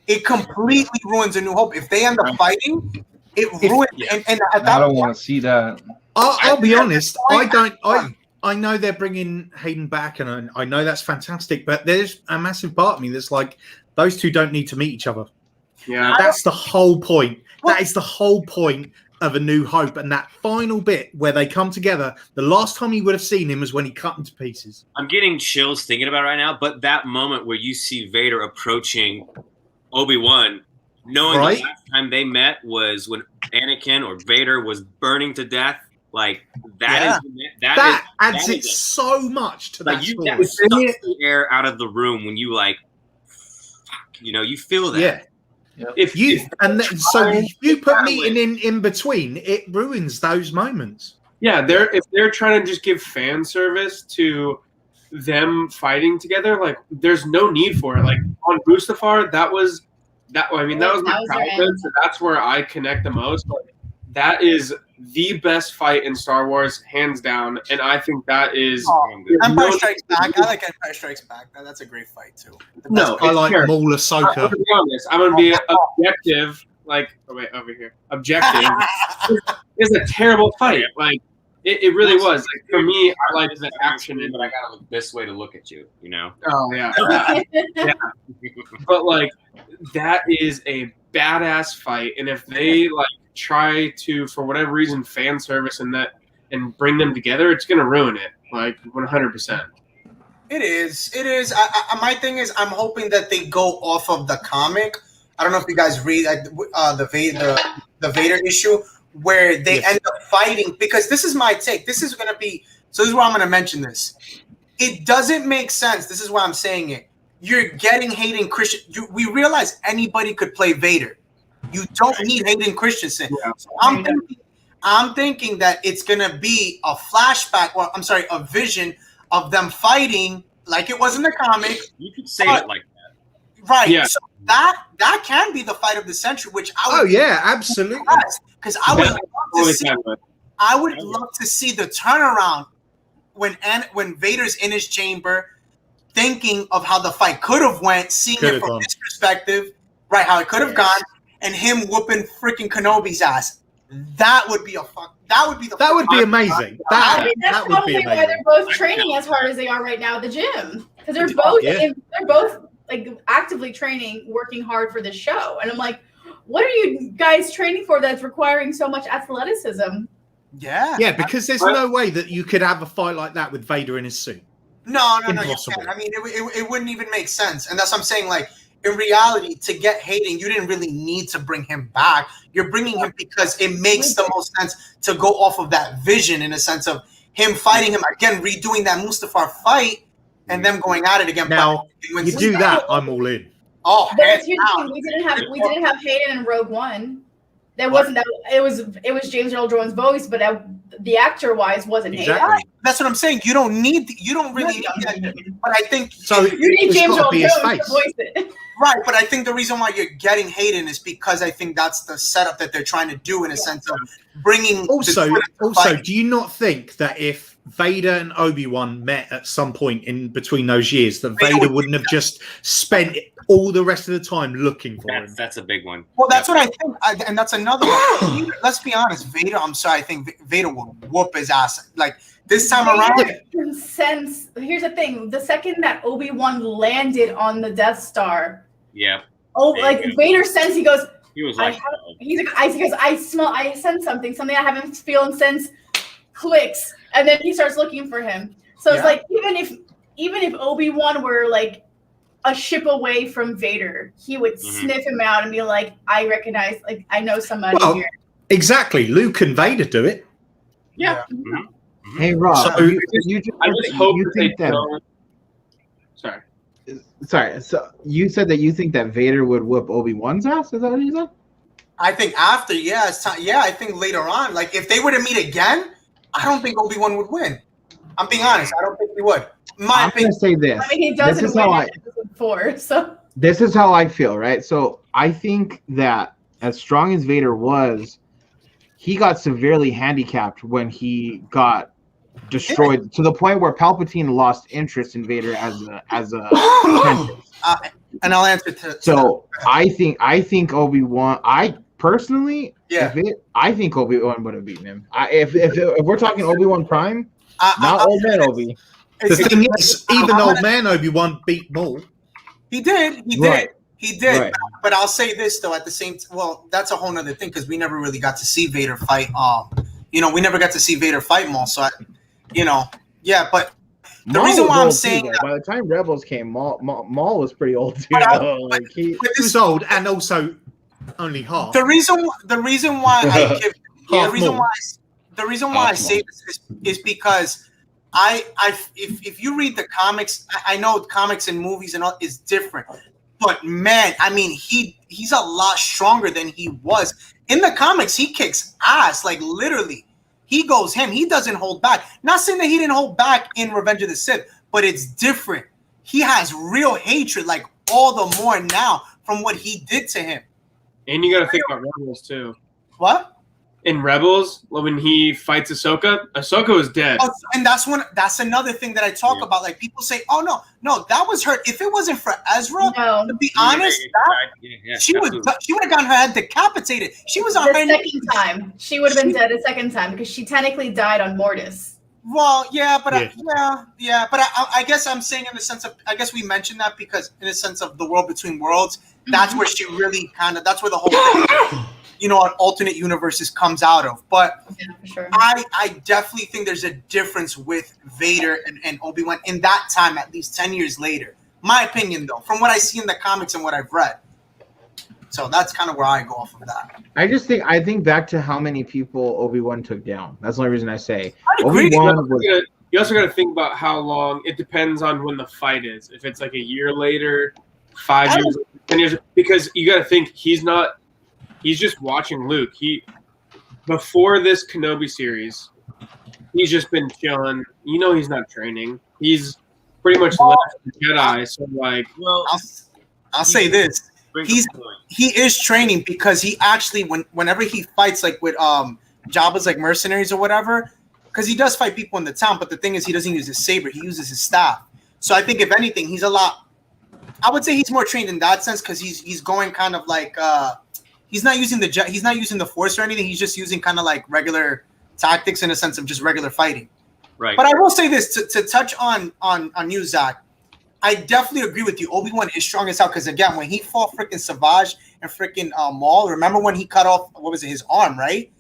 A: It completely ruins A New Hope. If they end up fighting, it ruins. And
E: I don't want to see that.
F: I'll be honest. I know they're bringing Hayden back, and I know that's fantastic. But there's a massive part of me that's like, those two don't need to meet each other.
K: Yeah,
F: that's the whole point. That is the whole point of A New Hope, and that final bit where they come together. The last time you would have seen him was when he cut into pieces.
G: I'm getting chills thinking about it right now. But that moment where you see Vader approaching Obi-Wan, knowing the last time they met was when Anakin or Vader was burning to death. Like that
F: adds it so much to that story.
G: That sucks the air out of the room when you you feel that.
F: Yeah. If you put meeting in between, it ruins those moments.
K: Yeah, if they're trying to just give fan service to them fighting together, like there's no need for it. Like on Mustafar, that was my childhood, so that's where I connect the most. Like, that is the best fight in Star Wars, hands down, and I think that is.
A: Empire Strikes Back. I like Empire Strikes Back. That's a great fight too.
F: I like Maul Ahsoka.
K: I'm gonna be honest. I'm gonna be objective. Like, over here. Objective is a terrible fight. Like, it really was. Like, for me, I like the action.
G: But I gotta look this way to look at you. You know.
K: Oh yeah. Yeah. But like, that is a badass fight, and if they try to, for whatever reason, fan service and bring them together, it's gonna ruin it, like 100%.
A: It is. My thing is, I'm hoping that they go off of the comic. I don't know if you guys read the Vader issue where they end up fighting, because this is my take. This is gonna be. So this is where I'm gonna mention this. It doesn't make sense. This is why I'm saying it. You're getting Hayden Christensen. We realize anybody could play Vader. You don't need Hayden Christensen. Yeah. So I'm thinking that it's gonna be a flashback, or I'm sorry, a vision of them fighting like it was in the comic.
G: You could say it like that,
A: right? Yeah. So that can be the fight of the century, which I would.
F: Oh yeah, absolutely.
A: Because I would love to see. I would love to see the turnaround when Vader's in his chamber. thinking of how the fight could have went, seeing it from his perspective, right? How it could have gone, and him whooping freaking Kenobi's ass. That would be
F: That would be amazing.
D: I mean, that's probably why they're both training as hard as they are right now at the gym, because they're both like actively training, working hard for this show. And I'm like, what are you guys training for that's requiring so much athleticism?
F: Yeah, because there's no way that you could have a fight like that with Vader in his suit.
A: No, you can't. I mean, it wouldn't even make sense. And that's what I'm saying. Like, in reality, to get Hayden, you didn't really need to bring him back. You're bringing him because it makes the most sense to go off of that vision, in a sense of him fighting him again, redoing that Mustafar fight, and them going at it again.
F: Now, you do that, I'm all in.
A: Oh,
D: we didn't have Hayden in Rogue One. That wasn't that. It was James Earl Jones' voice, but the actor wise wasn't Hayden.
A: That's what I'm saying. You don't really need that. But I think
F: so.
D: You need James Earl Jones to voice it.
A: Right, but I think the reason why you're getting Hayden is because I think that's the setup that they're trying to do, in a sense of bringing.
F: Also, do you not think that if Vader and Obi-Wan met at some point in between those years, that Vader wouldn't have just spent all the rest of the time looking for him?
G: That's a big one.
A: Well, that's what I think, and that's another one. Let's be honest, Vader. I'm sorry, I think Vader will whoop his ass. Like this time around.
D: Sense. Here's the thing: the second that Obi-Wan landed on the Death Star.
G: Yeah.
D: Oh, like Vader sense. He goes.
G: He was like,
D: he goes. I sense something I haven't feeling since. Clicks, and then he starts looking for him. So it's like even if Obi-Wan were like a ship away from Vader, he would sniff him out and be like, "I recognize. Like I know somebody here."
F: Exactly. Luke and Vader do it.
D: Yeah.
B: Hey, Rob.
F: So
B: I
K: just hope
B: you think that. Sorry. So you said that you think that Vader would whoop Obi-Wan's ass? Is that what you said?
A: I think after, it's time. Yeah, I think later on, like if they were to meet again, I don't think Obi-Wan would win. I'm being honest. I don't think he would.
B: I'm going to say this.
D: I mean, he doesn't win episode 4, so.
B: This is how I feel, right? So I think that as strong as Vader was, he got severely handicapped when he got destroyed to the point where Palpatine lost interest in Vader as a apprentice.
A: And I'll answer to.
B: So I think Obi-Wan. I personally, I think Obi-Wan would have beaten him. If we're talking Obi-Wan Prime, not Old Man Obi.
F: The thing is, even Old Man Obi-Wan beat Maul.
A: He did.
B: Right.
A: He did.
B: Right.
A: But I'll say this though. At the same, that's a whole nother thing because we never really got to see Vader fight. We never got to see Vader fight Maul. So, but the
B: Maul
A: reason why I'm
B: was
A: saying
B: old, by the time Rebels came, Maul was pretty old too.
F: He was old and also only half.
A: The reason why I give the reason why I say this is because if you read the comics, I know comics and movies and all is different, but man, I mean he's a lot stronger than he was in the comics. He kicks ass, like literally. He goes ham. He doesn't hold back. Not saying that he didn't hold back in Revenge of the Sith, but it's different. He has real hatred, like all the more now from what he did to him.
K: And you got to think about Rebels too.
A: What?
K: In Rebels, when he fights Ahsoka was dead.
A: Oh, and that's another thing that I talk about. Like people say, "Oh no, that was her." If it wasn't for Ezra, to be honest, she would have gotten her head decapitated. She was on
D: the second time. She would have been dead a second time because she technically died on Mortis.
A: Well, but I guess I'm saying in the sense of, I guess we mentioned that because in the sense of the world between worlds, that's where she really that's where the whole an alternate universes comes out of. But
D: for sure.
A: I definitely think there's a difference with Vader and Obi-Wan in that time, at least 10 years later. My opinion, though, from what I see in the comics and what I've read. So that's kind of where I go off of that.
B: I think back to how many people Obi-Wan took down. That's the only reason I say.
K: Obi-Wan you also got to think about how long. It depends on when the fight is. If it's like a year later, 5 years, 10 years, because you got to think he's just watching Luke. Before this Kenobi series, he's just been chilling. He's not training. He's pretty much left the Jedi. So
A: I'll say this: he is training because he actually whenever he fights like with Jabba's like mercenaries or whatever, because he does fight people in the town. But the thing is, he doesn't use his saber; he uses his staff. So I think if anything, he's a lot. I would say he's more trained in that sense because he's going kind of like he's not using the force or anything. He's just using kind of like regular tactics in a sense of just regular fighting.
G: Right.
A: But I will say this to touch on you, Zach. I definitely agree with you. Obi-Wan is strong as hell because again, when he fought freaking Savage and freaking Maul, remember when he cut off his arm, right?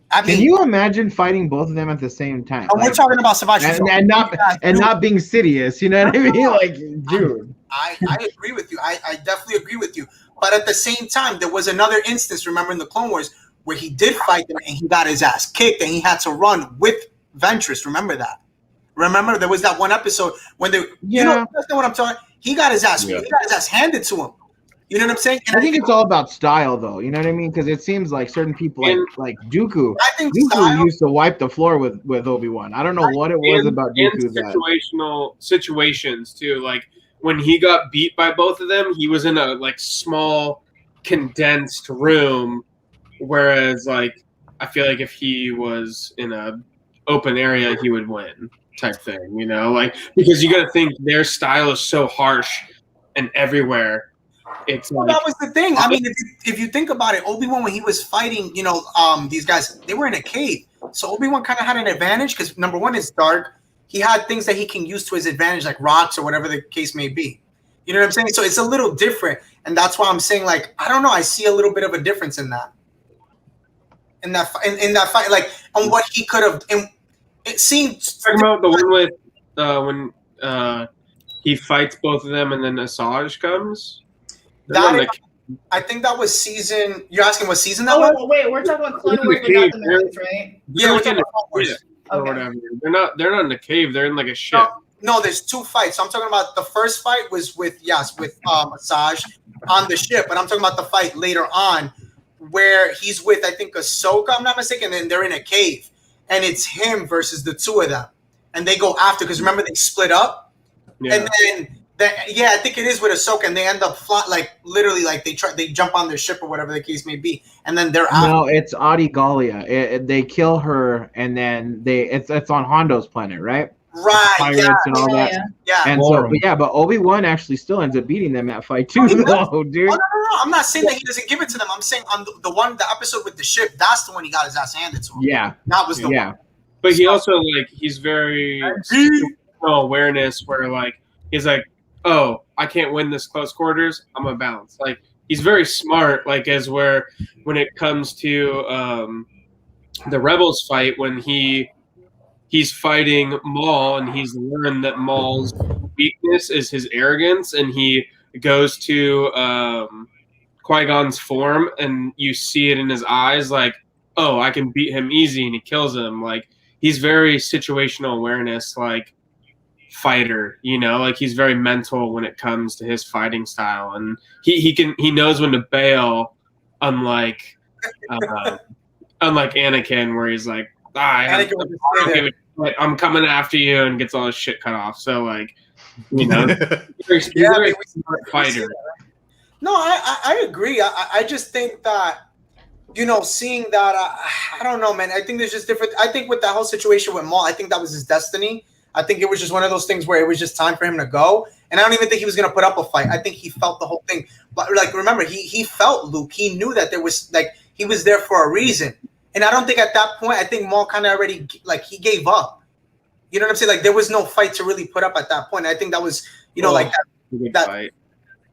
A: I mean,
B: can you imagine fighting both of them at the same time?
A: We're talking about Savage
B: and not being Sidious. You know what I mean? Like, dude.
A: I agree with you. I definitely agree with you. But at the same time, there was another instance, remember in the Clone Wars, where he did fight them and he got his ass kicked and he had to run with Ventress. Remember that? Remember there was that one episode when they, you know what I'm talking. He got his ass. Yeah. He got his ass handed to him. You know what I'm saying? And
B: I think it's all about style, though. You know what I mean? Because it seems like certain people, like Dooku, Dooku used to wipe the floor with Obi-Wan. I don't know what it was about Dooku.
K: Situational situations too, like when he got beat by both of them, he was in a like small, condensed room, whereas like I feel like if he was in a open area, he would win, type thing. You know, like because you got to think their style is so harsh and everywhere. It's like,
A: that was the thing. I mean, if you think about it, Obi-Wan when he was fighting, you know, these guys, they were in a cave. So Obi-Wan kind of had an advantage because number one, it's dark. He had things that he can use to his advantage, like rocks or whatever the case may be. You know what I'm saying? So it's a little different, and that's why I'm saying, like, I don't know. I see a little bit of a difference in that. In that fight, like on what he could have. And it seemed
K: talking about the one with when he fights both of them, and then Asajj comes.
A: I think that was season. You're asking what season that was?
D: Wait, we're talking about Clone Wars, but not the movies, right?
A: Yeah, we're talking about Clone Wars.
K: Or whatever. They're not in the cave. They're in like a ship.
A: No, there's two fights. So I'm talking about the first fight was with Asajj on the ship, but I'm talking about the fight later on where he's with I think Ahsoka, I'm not mistaken, and they're in a cave, and it's him versus the two of them, and they go after because remember they split up, and then. I think it is with Ahsoka, and they end up literally like they jump on their ship or whatever the case may be, and then they're out.
B: No, it's Adi Gallia. They kill her, and then it's on Hondo's planet, right?
A: Right.
B: Pirates and all that.
A: Yeah.
B: And so, but Obi-Wan actually still ends up beating them at fight too, though, dude.
A: No. I'm not saying that he doesn't give it to them. I'm saying on the episode with the ship, that's the one he got his ass handed to him.
B: Yeah.
A: That was the one.
K: But he also he's very awareness where he's like, oh, I can't win this close quarters. I'm gonna bounce. Like he's very smart. Like when it comes to the Rebels fight when he's fighting Maul and he's learned that Maul's weakness is his arrogance, and he goes to Qui-Gon's form, and you see it in his eyes, like, oh, I can beat him easy, and he kills him. Like he's very situational awareness, like. Fighter, you know, like he's very mental when it comes to his fighting style, and he knows when to bail, unlike Anakin, where he's like, I'm coming after you, and gets all his shit cut off. So he's a very smart fighter.
A: No, I agree. I just think that seeing that I don't know, man. I think there's just different. I think with that whole situation with Maul, I think that was his destiny. I think it was just one of those things where it was just time for him to go. And I don't even think he was going to put up a fight. I think he felt the whole thing. But remember, he felt Luke. He knew that there was he was there for a reason. And I don't think at that point, I think Maul kind of already he gave up. You know what I'm saying? There was no fight to really put up at that point. I think that was, that
K: fight.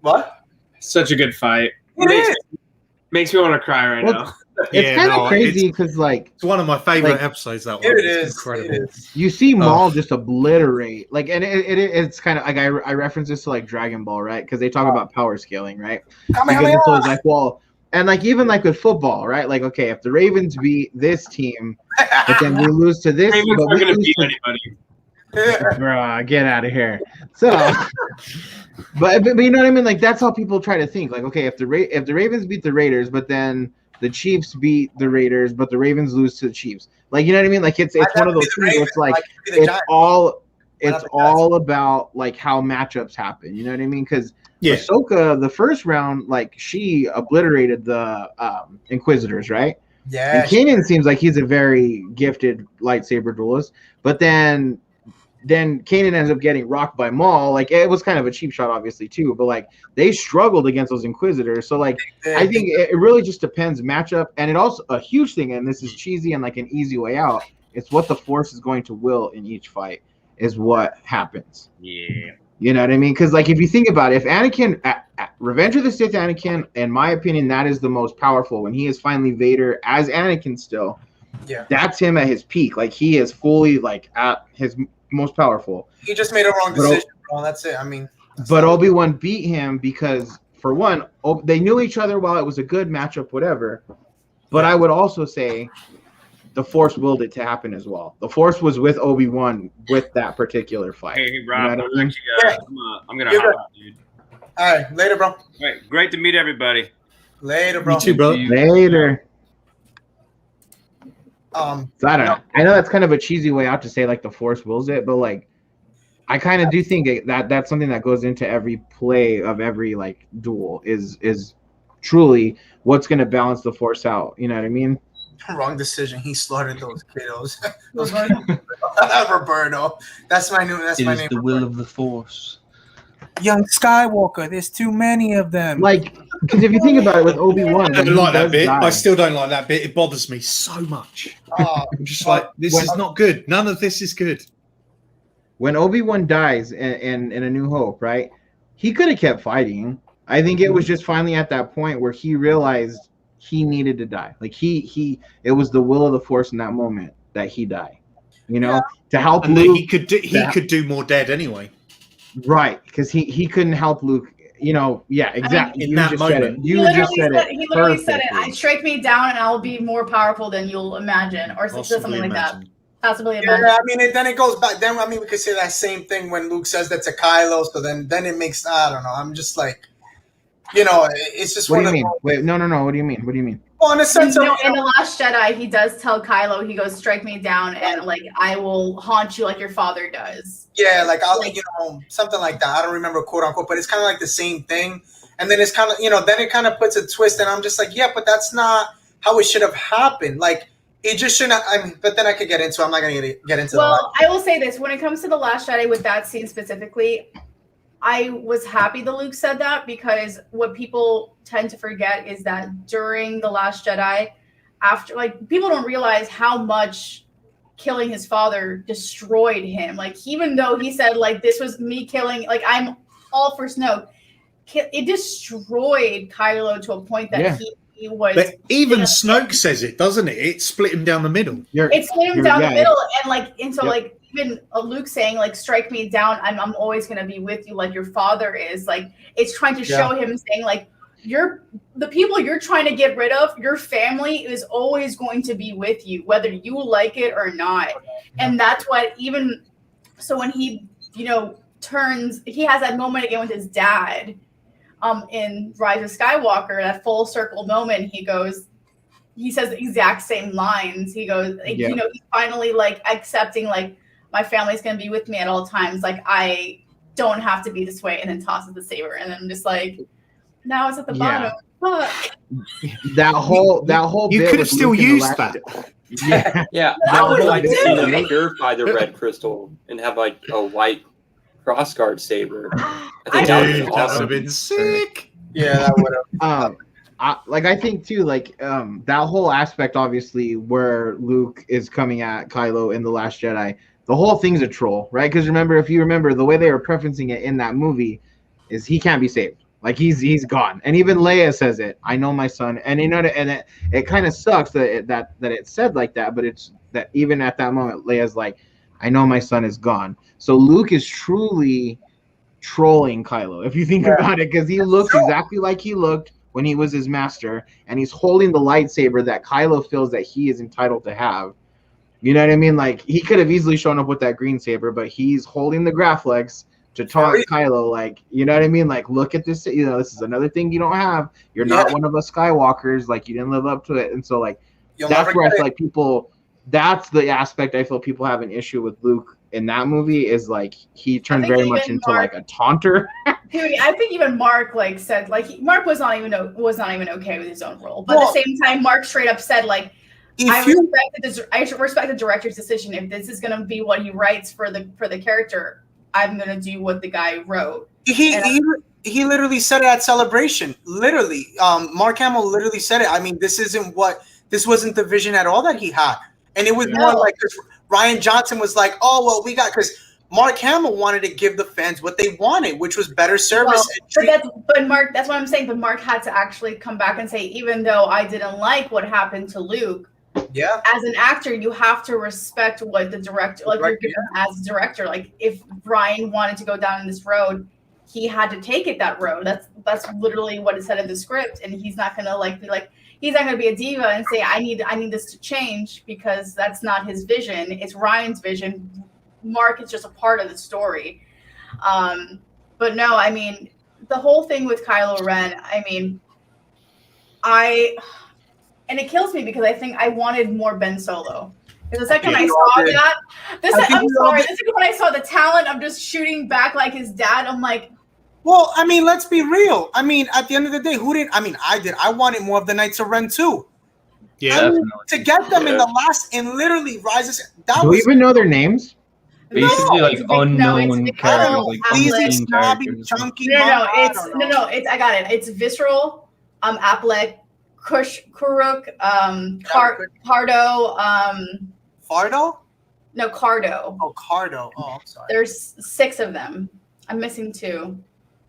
A: What?
K: Such a good fight. Makes me want to cry right now.
B: It's kind of crazy because
F: it's one of my favorite episodes. That one.
A: It is
F: incredible.
A: It is.
B: You see Maul just obliterate, and it's kind of I reference this to Dragon Ball, right? Because they talk about power scaling, right? Because it's always and even with football, right? Okay, if the Ravens beat this team, but then we lose to this,
K: Ravens
B: but
K: aren't going to beat anybody.
B: Bruh, get out of here. So, but you know what I mean? That's how people try to think. Okay, if the Ravens beat the Raiders, but then the Chiefs beat the Raiders, but the Ravens lose to the Chiefs. You know what I mean? It's one of those things. It's all about how matchups happen. You know what I mean? Because Ahsoka, the first round, she obliterated the Inquisitors, right?
A: Yeah.
B: And Kanan seems like he's a very gifted lightsaber duelist, but then then Kanan ends up getting rocked by Maul. Like, it was kind of a cheap shot, obviously, too. But like, they struggled against those Inquisitors. So like, I think it really just depends matchup, and it also a huge thing. And this is cheesy and like an easy way out. It's what the Force is going to will in each fight is what happens.
G: Yeah.
B: You know what I mean? Because like, if you think about it, if Anakin, Revenge of the Sith Anakin, in my opinion, that is the most powerful when he is finally Vader as Anakin still.
A: Yeah.
B: That's him at his peak. Like, he is fully like at his most powerful.
A: He just made a wrong decision, bro. That's it. I mean,
B: but Obi-Wan beat him because, for one, they knew each other while it was a good matchup, whatever. But I would also say the Force willed it to happen as well. The Force was with Obi-Wan with that particular fight.
G: Hey, Rob,
B: you know what I mean?
G: I'm gonna hop out, dude.
A: All right, later, bro.
G: All right, great to meet everybody.
A: Later, bro.
F: You too, bro.
B: Later.
A: So
B: I don't know. I know that's kind of a cheesy way out to say like the Force wills it, but like I kind of do think that that's something that goes into every play of every like duel is truly what's going to balance the Force out. You know what I mean?
A: Wrong decision. He slaughtered those kiddos. Roberto. That's my new. That's my name.
E: It is the will of the Force.
A: Young Skywalker. There's too many of them.
B: Like, because if you think about it, with Obi-Wan,
F: I don't like that bit.
B: Die.
F: I still don't like that bit. It bothers me so much. I'm just like, this is not good. None of this is good.
B: When Obi-Wan dies in A New Hope, right? He could have kept fighting. I think it was just finally at that point where he realized he needed to die. Like it was the will of the Force in that moment that he die. You know, to help
F: and
B: Luke.
F: He could do more dead anyway.
B: Right, because he couldn't help Luke. You know, yeah, exactly.
F: In that moment,
D: he literally said it. Strike me down, and I'll be more powerful than you'll imagine, or something like that. Possibly imagine.
A: Yeah, I mean, then it goes back. Then I mean, we could say that same thing when Luke says that to Kylo. So then it makes, I don't know. I'm just like, you know, it's just.
B: What do you mean? Wait, no. What do you mean? What do you mean?
A: Well, in a sense of,
D: in The Last Jedi, he does tell Kylo, he goes, "Strike me down, and like I will haunt you like your father does."
A: Yeah, like I'll, you know, something like that. I don't remember quote unquote, but it's kind of like the same thing. And then it's kind of, you know, then it kind of puts a twist, and I'm just like, yeah, but that's not how it should have happened. Like it just shouldn't. I mean, but then I could get into. I'm not going to get into.
D: Well, I will say this: when it comes to The Last Jedi, with that scene specifically, I was happy that Luke said that, because what people tend to forget is that during The Last Jedi, after, like, people don't realize how much killing his father destroyed him. Like, even though he said, like, this was me killing, like, I'm all for Snoke, it destroyed Kylo to a point that he was.
F: But even Snoke says it, doesn't it? It split him down the middle.
D: It split him down the middle, and so like even Luke saying like, "Strike me down, I'm always gonna be with you," like your father is. Like, it's trying to show him saying like, the people you're trying to get rid of, your family is always going to be with you, whether you like it or not. And that's what, even so, when he, you know, turns, he has that moment again with his dad in Rise of Skywalker, that full circle moment. He says the exact same lines. He goes, like, you know, he's finally like accepting, like, my family's gonna be with me at all times. Like, I don't have to be this way. And then tosses the saber, and then I'm just like, now it's at the bottom. Fuck.
B: That whole
F: you
B: bit
F: could have still used that.
J: Yeah, I would like to see them purify the red crystal and have like a white crossguard saber. I think that would be awesome.
F: That would have been sick.
A: Yeah, that would have.
B: I think too, like that whole aspect, obviously, where Luke is coming at Kylo in The Last Jedi, the whole thing's a troll, right? Because if you remember, the way they were preferencing it in that movie is he can't be saved. Like, he's gone. And even Leia says it. I know my son. And you know, and it kind of sucks that it said like that, but it's that even at that moment, Leia's like, I know my son is gone. So Luke is truly trolling Kylo, if you think about it, because he looks exactly like he looked when he was his master, and he's holding the lightsaber that Kylo feels that he is entitled to have. You know what I mean? Like, he could have easily shown up with that green saber, but he's holding the Graflex to taunt Kylo, like, you know what I mean? Like, look at this, you know, this is another thing you don't have. You're not one of us Skywalkers. Like, you didn't live up to it. And so, like, that's where I feel like people, that's the aspect I feel people have an issue with Luke in that movie, is like, he turned very much into like a taunter.
D: Dude, I think even Mark like said, like, Mark was not even okay with his own role. But at the same time, Mark straight up said, like, I respect the director's decision. If this is going to be what he writes for the character, I'm going to do what the guy wrote.
A: He literally said it at Celebration. Literally, Mark Hamill literally said it. I mean, this wasn't the vision at all that he had, and it was more like Ryan Johnson was like, oh well, because Mark Hamill wanted to give the fans what they wanted, which was better service.
D: But Mark, that's what I'm saying. But Mark had to actually come back and say, even though I didn't like what happened to Luke, as an actor, you have to respect what the director, you're given as a director. Like if Ryan wanted to go down this road, he had to take it that road. That's literally what it said in the script, and he's not gonna he's not gonna be a diva and say I need this to change, because that's not his vision. It's Ryan's vision. Mark is just a part of the story. But no, I mean the whole thing with Kylo Ren. I mean, and it kills me because I think I wanted more Ben Solo. The second I saw that, the second when I saw the talent of just shooting back like his dad, I'm like,
A: well, I mean, let's be real. I mean, at the end of the day, who didn't? I mean, I did. I wanted more of the Knights of Ren too.
F: Yeah,
A: I mean, to get them in the last and literally rises.
B: Do we even know their names?
E: Basically, like unknown characters, like unseen characters.
D: It's I got it. It's Visceral, Applek, Kuruk, Cardo,
A: Fardo?
D: No, Cardo.
A: Oh, Cardo. Oh, I'm sorry.
D: There's 6 of them. I'm missing 2.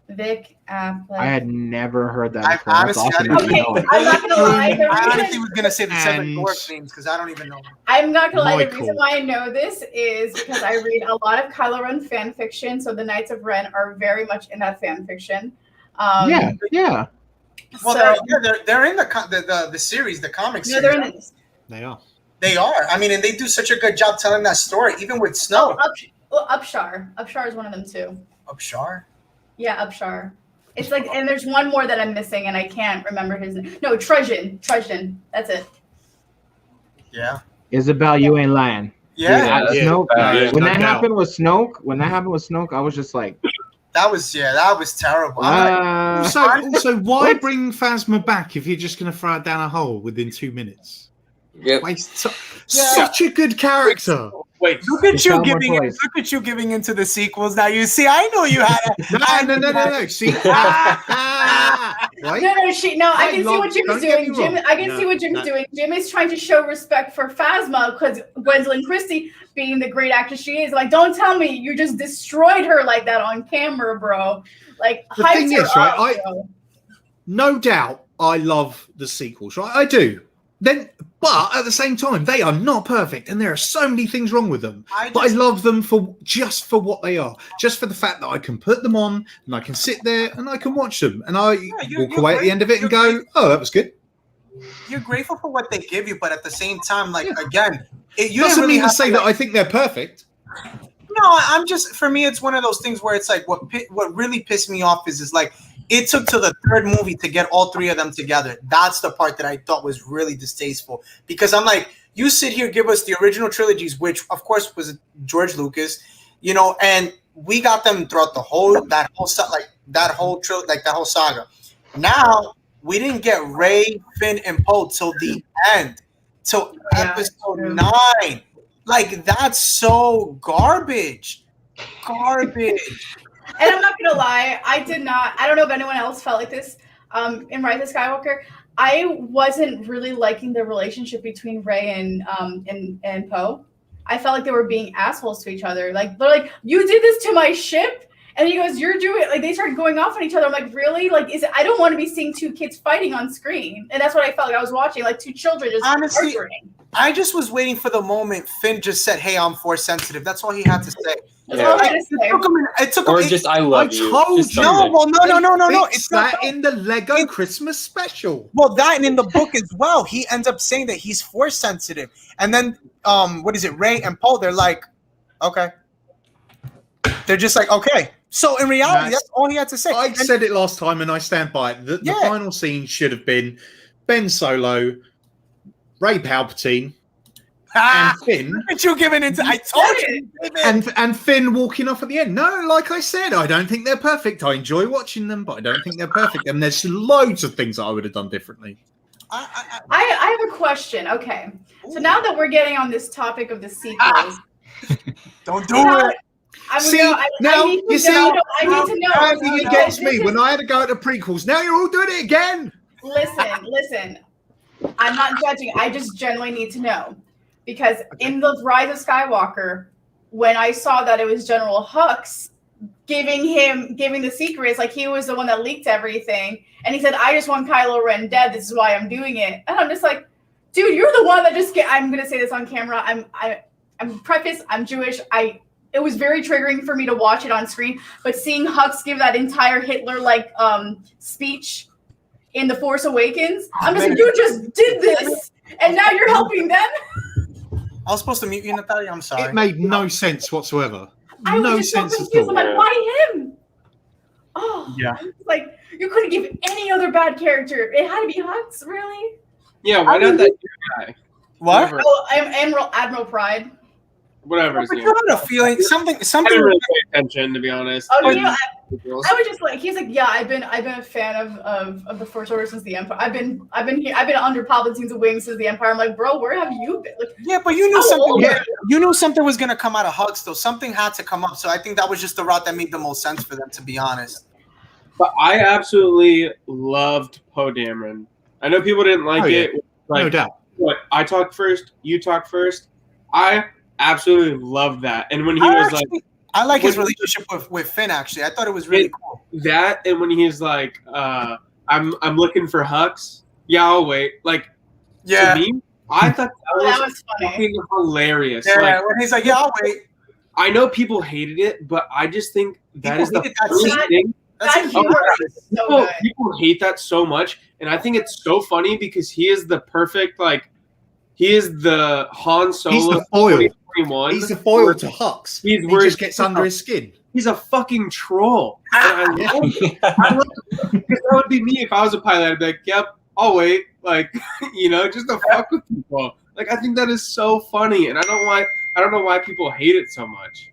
D: Vic, Affleck.
B: I had never heard that before.
A: I'm
D: not gonna lie.
A: I honestly was gonna say the 7 dwarf names because I don't even know them.
D: I'm not gonna lie. The reason why I know this is because I read a lot of Kylo Ren fan fiction. So the Knights of Ren are very much in that fan fiction.
B: Yeah.
A: Well, they're in the series, the comics.
D: No, they're in it.
F: They are.
A: They are. I mean, and they do such a good job telling that story, even with Snow.
D: Upshar. Upshar is one of them too.
A: Upshar?
D: Yeah, Upshar. It's like, and there's one more that I'm missing, and I can't remember his name. No, Trudgeon. That's it.
A: Yeah.
B: Isabel, you ain't lying.
A: Yeah.
B: Snoke. When that happened with Snoke, I was just like,
A: that was terrible.
F: So why bring Phasma back if you're just going to throw it down a hole within 2 minutes?
J: Yep.
F: Such a good character.
K: Wait,
A: look at you giving into the sequels. Now you see, I know you had
F: no. See,
D: I can see what Jim's doing. I can see what Jim's doing. Jim is trying to show respect for Phasma because Gwendolyn Christie, being the great actress she is, like, don't tell me you just destroyed her like that on camera, bro. Like,
F: the thing is, right? No doubt, I love the sequels, right? I do. But at the same time, they are not perfect, and there are so many things wrong with them. But I love them for what they are, just for the fact that I can put them on and I can sit there and I can watch them, and I walk away at the end of it and go, "Oh, that was good."
A: You're grateful for what they give you, but at the same time, like again,
F: you doesn't mean to say that I think they're perfect.
A: No, I'm just, for me, it's one of those things where it's like what really pissed me off is like, it took to the 3rd movie to get all 3 of them together. That's the part that I thought was really distasteful, because I'm like, you sit here, give us the original trilogies, which of course was George Lucas, and we got them throughout that whole saga. Now we didn't get Rey, Finn, and Poe till the end, till episode 9. Like, that's so garbage.
D: And I'm not gonna lie, I don't know if anyone else felt like this. In Rise of Skywalker, I wasn't really liking the relationship between Rey and Poe. I felt like they were being assholes to each other. Like, they're like, you did this to my ship, and he goes, you're doing, like, they started going off on each other. I'm like, really? Like, I don't want to be seeing 2 kids fighting on screen, and that's what I felt like I was watching, like 2 children just arguing.
A: I just was waiting for the moment Finn just said, "Hey, I'm force sensitive." That's all he had to say.
D: That's all I had to say.
J: Or just "I love you."
A: No.
F: It's that in the Lego Christmas special.
A: Well, that and in the book as well. He ends up saying that he's force sensitive, and then Rey and Poe? They're like, okay. They're just like, okay. So in reality, that's all he had to say.
F: I said it last time, and I stand by it. The final scene should have been Ben Solo, Rey Palpatine, and Finn.
A: Look at you giving into. I told you.
F: And Finn walking off at the end. No, like I said, I don't think they're perfect. I enjoy watching them, but I don't think they're perfect. And there's loads of things that I would have done differently.
D: I have a question. Okay, so now that we're getting on this topic of the sequels,
A: don't do it.
D: I
F: Now
D: need to know.
F: You're against me when I had to go at the prequels. Now you're all doing it again.
D: Listen. I'm not judging. I just generally need to know because in the Rise of Skywalker, when I saw that it was General Hux giving the secrets, like he was the one that leaked everything, and he said, "I just want Kylo Ren dead. This is why I'm doing it." And I'm just like, dude, you're the one that I'm gonna say this on camera. I'm Jewish. It was very triggering for me to watch it on screen, but seeing Hux give that entire Hitler speech in The Force Awakens, I'm just like, you just did this, and now you're helping them.
A: I was supposed to mute you, Natalia. I'm sorry.
F: It made no sense whatsoever.
D: I was just so confused. I'm like, why him? Oh,
A: yeah.
D: Like, you couldn't give any other bad character. It had to be Hux, really?
K: Yeah, why not that guy?
A: What?
D: Oh, Admiral Pride.
K: Whatever.
A: I got a feeling something.
K: I didn't really pay attention, to be honest.
D: Oh, I was just like, he's like, yeah, I've been a fan of the First Order since the Empire. I've been under Palpatine's wings since the Empire. I'm like, bro, where have you been? Like,
A: yeah, but you knew something. Yeah. You knew something was gonna come out of Hux, though. Something had to come up. So I think that was just the route that made the most sense for them, to be honest.
K: But I absolutely loved Poe Dameron. I know people didn't like it. Like,
F: no doubt.
K: What, I talk first, you talk first. I absolutely loved that. And when he was like,
A: I like his relationship with Finn. Actually, I thought it was really cool.
K: That, and when he's like, I'm looking for Hux. Yeah, I'll wait. Like,
A: yeah.
K: To me, I thought that was fucking hilarious.
A: Yeah,
K: like,
A: when he's like, yeah, I'll wait.
K: I know people hated it, but I just think that is the funniest thing. People hate that so much, and I think it's so funny because he is the perfect, like, he is the Han Solo.
F: He's the foil.
K: 2021.
F: He's the foil to Hux. He just gets under his skin.
K: He's a fucking troll. And I love it. Because that would be me if I was a pilot. I'd be like, yep, I'll wait. Like, just to fuck with people. Like, I think that is so funny, and I don't know why people hate it so much.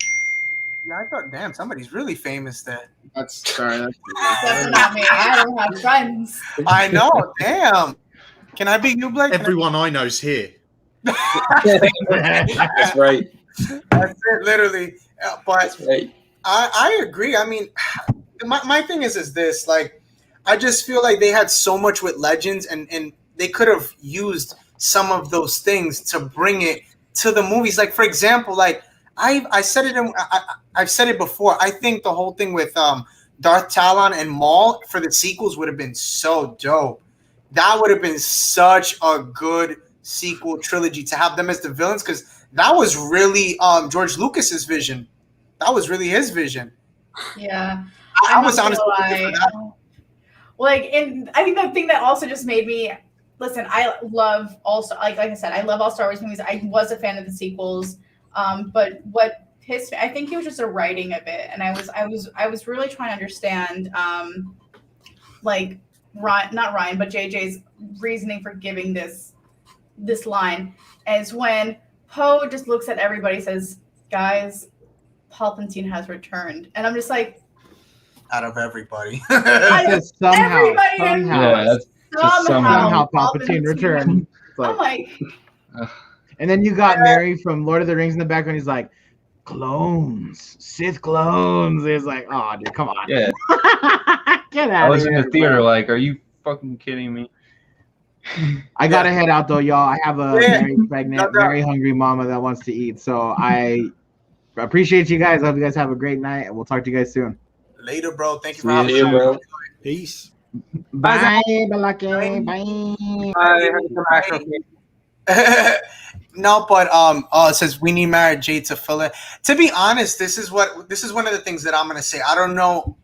A: Yeah, I thought, damn, somebody's really famous there.
K: That's
D: not me. I don't have friends.
A: I know, damn. Can I be you, Blake?
F: Everyone I know's here.
J: That's right.
A: That's it, literally. But
J: that's right.
A: I agree. I mean, my thing is this. Like, I just feel like they had so much with Legends, and they could have used some of those things to bring it to the movies. Like, for example, like, I've said it before. I think the whole thing with Darth Talon and Maul for the sequels would have been so dope. That would have been such a good sequel trilogy to have them as the villains, because that was really George Lucas's vision. That was really his vision.
D: Yeah,
A: I was honestly
D: like, and I think the thing that also just made me listen. I love like I said, I love all Star Wars movies. I was a fan of the sequels. But what pissed me, I think it was just the writing of it, and I was really trying to understand, like not Ryan, but JJ's reasoning for giving this line is when Poe just looks at everybody and says, "Guys, Palpatine has returned," and I'm just like,
A: out of everybody,
B: somehow
D: Palpatine
B: returned.
D: I'm like.
B: And then you got Mary from Lord of the Rings in the background. He's like, clones, Sith clones. He's like, oh, dude, come on.
E: Yeah.
B: Get out
E: I was
B: of
E: in
B: here,
E: the theater
B: bro.
E: like, are you fucking kidding me?
B: I got to head out, though, y'all. I have a very pregnant, very hungry mama that wants to eat. So I appreciate you guys. I hope you guys have a great night, and we'll talk to you guys soon.
A: Later, bro. Thank you for having me.
J: Bro.
F: Peace.
B: Bye, Balake.
A: Bye. No, but it says we need Mara Jade to fill it. To be honest, this is one of the things that I'm gonna say. I don't know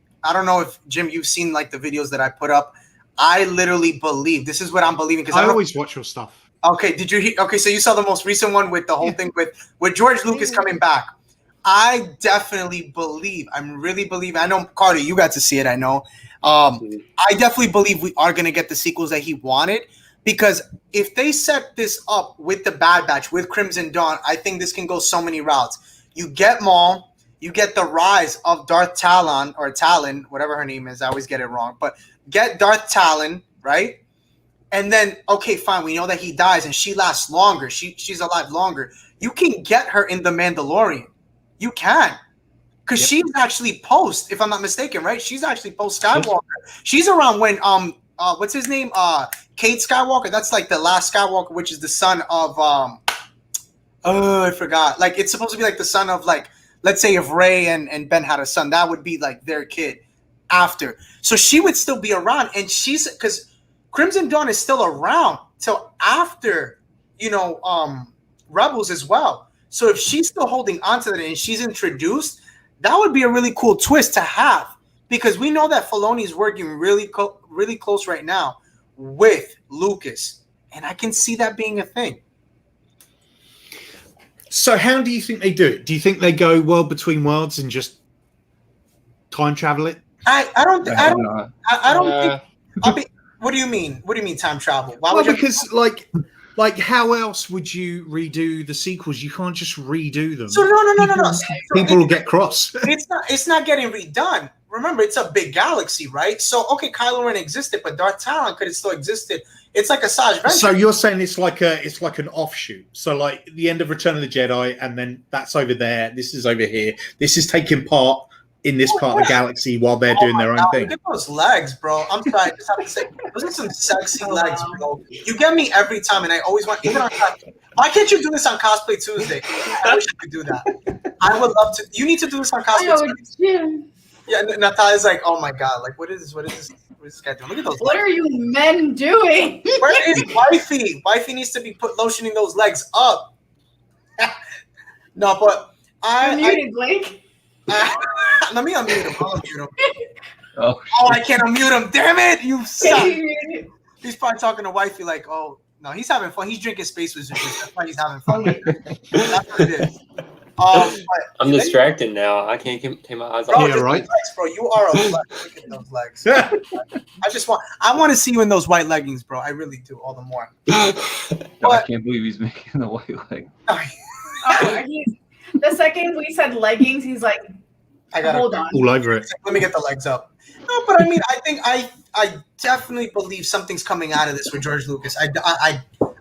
A: if Jim, you've seen like the videos that I put up. I literally believe this is what I'm believing, because
F: I always watch your stuff.
A: Okay, did you? Okay, so you saw the most recent one with the whole thing with George Lucas coming back. I definitely believe. I'm really believing. I know, Carter, you got to see it. I know. I definitely believe we are gonna get the sequels that he wanted. Because if they set this up with the Bad Batch, with Crimson Dawn, I think this can go so many routes. You get Maul, you get the rise of Darth Talon, or Talon, whatever her name is. I always get it wrong. But get Darth Talon, right? and then okay, fine, we know that he dies and she lasts longer. She's alive longer. You can get her in The Mandalorian. You can. Because she's actually post, if I'm not mistaken, right? She's actually post Skywalker. She's around when what's his name? Kate Skywalker. That's like the last Skywalker, which is the son of I forgot. Like it's supposed to be like the son of like, let's say if Rey and Ben had a son, that would be like their kid after. So she would still be around, and she's because Crimson Dawn is still around till after, Rebels as well. So if she's still holding on to that and she's introduced, that would be a really cool twist to have, because we know that Filoni's working really close right now with Lucas, and I can see that being a thing.
F: So how do you think they do it? Do you think they go world between worlds and just time travel it?
A: I don't think. What do you mean? What do you mean time travel?
F: Because like how else would you redo the sequels? You can't just redo them.
A: So no.
F: People will get cross.
A: It's not getting redone. Remember, it's a big galaxy, right? So okay, Kylo Ren existed, but Darth Talon could have still existed. It's like a Saj Venture.
F: So you're saying it's like an offshoot. So like the end of Return of the Jedi, and then that's over there. This is over here. This is taking part in this part of the galaxy while they're doing their own thing.
A: Look at those legs, bro. I'm sorry, I just have to say, those are some sexy legs, bro. You get me every time, and I always want. Even on why can't you do this on Cosplay Tuesday? I wish I could do that. I would love to. You need to do this on Cosplay Tuesday. Yeah, Natalia's like, oh my god, like what is this? What is this guy doing? Look at those.
D: What
A: legs.
D: are you men doing?
A: Where is wifey? Wifey needs to be lotioning those legs up. No, but
D: You're muted, Blake.
A: Let me unmute him. I'll unmute him. Oh, I can't unmute him. Damn it, you suck. He's probably talking to wifey like, oh no, he's having fun. He's drinking space wizards. That's why he's having fun. That's what it is.
J: I'm distracted now. I can't take my eyes off.
A: Bro, right, legs, bro. You are a flex. Look at those legs. I want to see you in those white leggings, bro. I really do. All the more.
E: I can't believe he's making the white leg.
D: The second we said leggings, he's like, hold on.
F: All over it.
A: Let me get the legs up. No, but I mean, I think I definitely believe something's coming out of this with George Lucas. I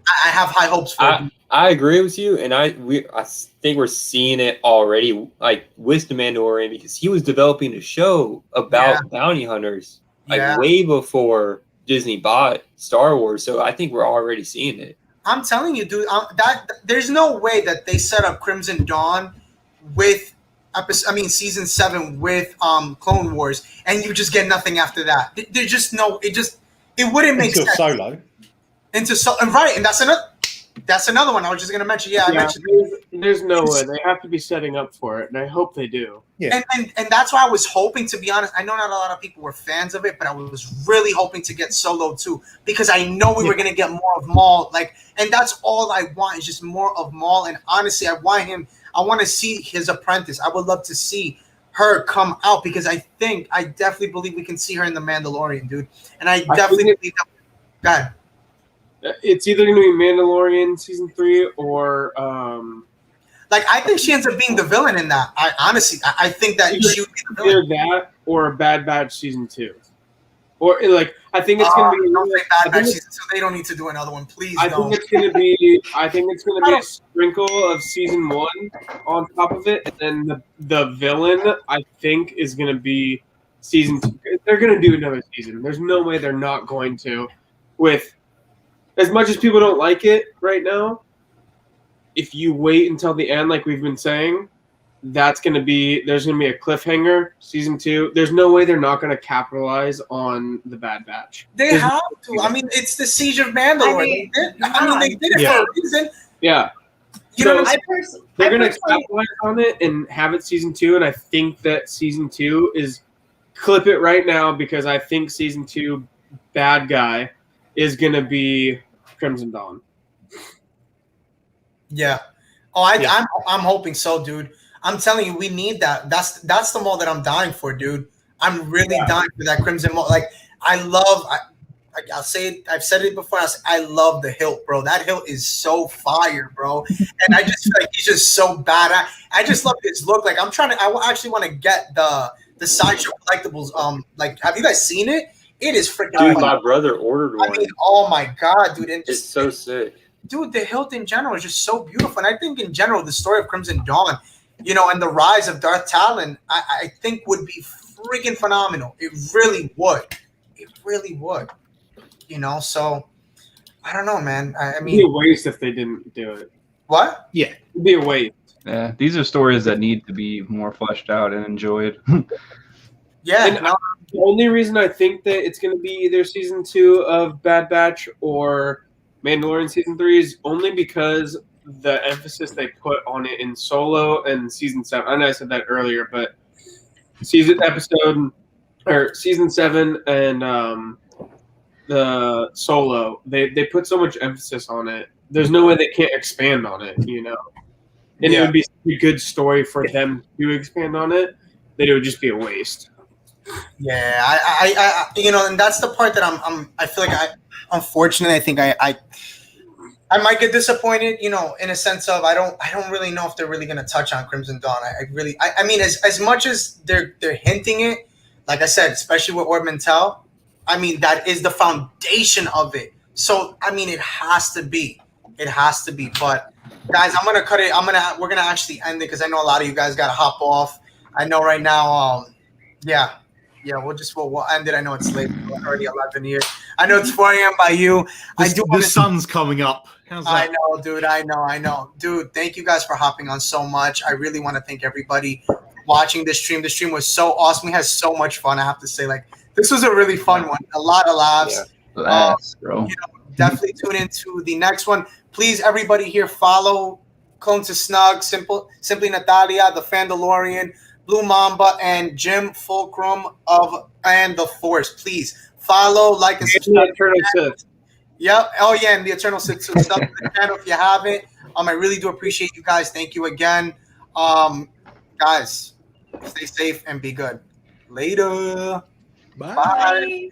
A: have high hopes for it.
J: I agree with you, and I think we're seeing it already, like with The Mandalorian, because he was developing a show about bounty hunters, like way before Disney bought Star Wars. So I think we're already seeing it.
A: I'm telling you, dude, that there's no way that they set up Crimson Dawn with season 7 with Clone Wars, and you just get nothing after that. There's just no. It wouldn't make sense.
F: Solo.
A: Right, and that's another one I was just gonna mention. I mentioned.
K: There's no way. They have to be setting up for it, and I hope they do.
A: Yeah. And that's why I was hoping, to be honest. I know not a lot of people were fans of it, but I was really hoping to get Solo too, because I know we were gonna get more of Maul. And that's all I want is just more of Maul. And honestly, I want to see his apprentice. I would love to see her come out, because I definitely believe we can see her in The Mandalorian, dude. And I definitely believe that. Go ahead.
K: It's either going to be Mandalorian season 3 or
A: I think she ends up being the villain in that. I think that she would be the villain.
K: Either that or Bad Batch season 2. Or I think it's going to be.
A: Don't say Bad Batch season 2. They don't need to do another one, please.
K: I think it's going to be a sprinkle of season 1 on top of it, and then the villain I think is going to be season 2. They're going to do another season. There's no way they're not going to. With as much as people don't like it right now, if you wait until the end, like we've been saying, there's going to be a cliffhanger, season 2. There's no way they're not going to capitalize on the Bad Batch.
A: They have to. I mean, it's the Siege of Mandalore. They did it for a reason.
K: Yeah. They're going to capitalize on it and have it season 2, and I think that season 2 is clip it right now, because I think season 2 bad guy is going to be Crimson Dawn.
A: Yeah. I'm hoping so, dude. I'm telling you, we need that. That's the Maul that I'm dying for, dude. I'm really dying for that Crimson Maul. I'll say it. I've said it before. I love the hilt, bro. That hilt is so fire, bro. And I just feel like he's just so bad. I just love his look. I actually want to get the Sideshow collectibles. Have you guys seen it? It is freaking.
J: Dude, my brother ordered one.
A: I mean, oh my god, dude! And
J: it's so sick.
A: Dude, the hilt in general is just so beautiful, and I think in general the story of Crimson Dawn, and the rise of Darth Talon, I think would be freaking phenomenal. It really would. It really would. So I don't know, man. I mean,
K: it'd be a waste if they didn't do it.
A: What?
F: Yeah,
K: it'd be a waste.
E: Yeah, these are stories that need to be more fleshed out and enjoyed.
A: Yeah.
K: The only reason I think that it's going to be either season 2 of Bad Batch or Mandalorian season 3 is only because the emphasis they put on it in Solo and season 7. I know I said that earlier, but season 7 and the Solo, they put so much emphasis on it. There's no way they can't expand on it, And it would be a good story for them to expand on it. That it would just be a waste.
A: Yeah, I and that's the part that I feel like unfortunately, I think I might get disappointed, in a sense of I don't really know if they're really going to touch on Crimson Dawn. I mean, as much as they're hinting it, like I said, especially with Ord Mantell, I mean, that is the foundation of it. So, I mean, it has to be. But guys, I'm going to cut it. We're going to actually end it because I know a lot of you guys got to hop off. I know right now, yeah, we'll end it. I know it's late. It's already 11 here. I know it's 4 a.m. by you.
F: The sun's coming up. How's that?
A: I know, dude. I know. Dude, thank you guys for hopping on so much. I really want to thank everybody watching this stream. The stream was so awesome. We had so much fun, I have to say. Like, this was a really fun one. A lot of laughs.
E: Yeah. Laughs, bro.
A: Definitely tune into the next one. Please, everybody here, follow Clone to Snug, Simply Natalia, The Fandalorian, Blue Mamba, and Jim Fulcrum and The Force. Please follow, like, and subscribe. Yep. Oh, yeah, and the Eternal Sith. So sub to the channel if you haven't. I really do appreciate you guys. Thank you again. Guys, stay safe and be good. Later.
F: Bye.
A: Bye.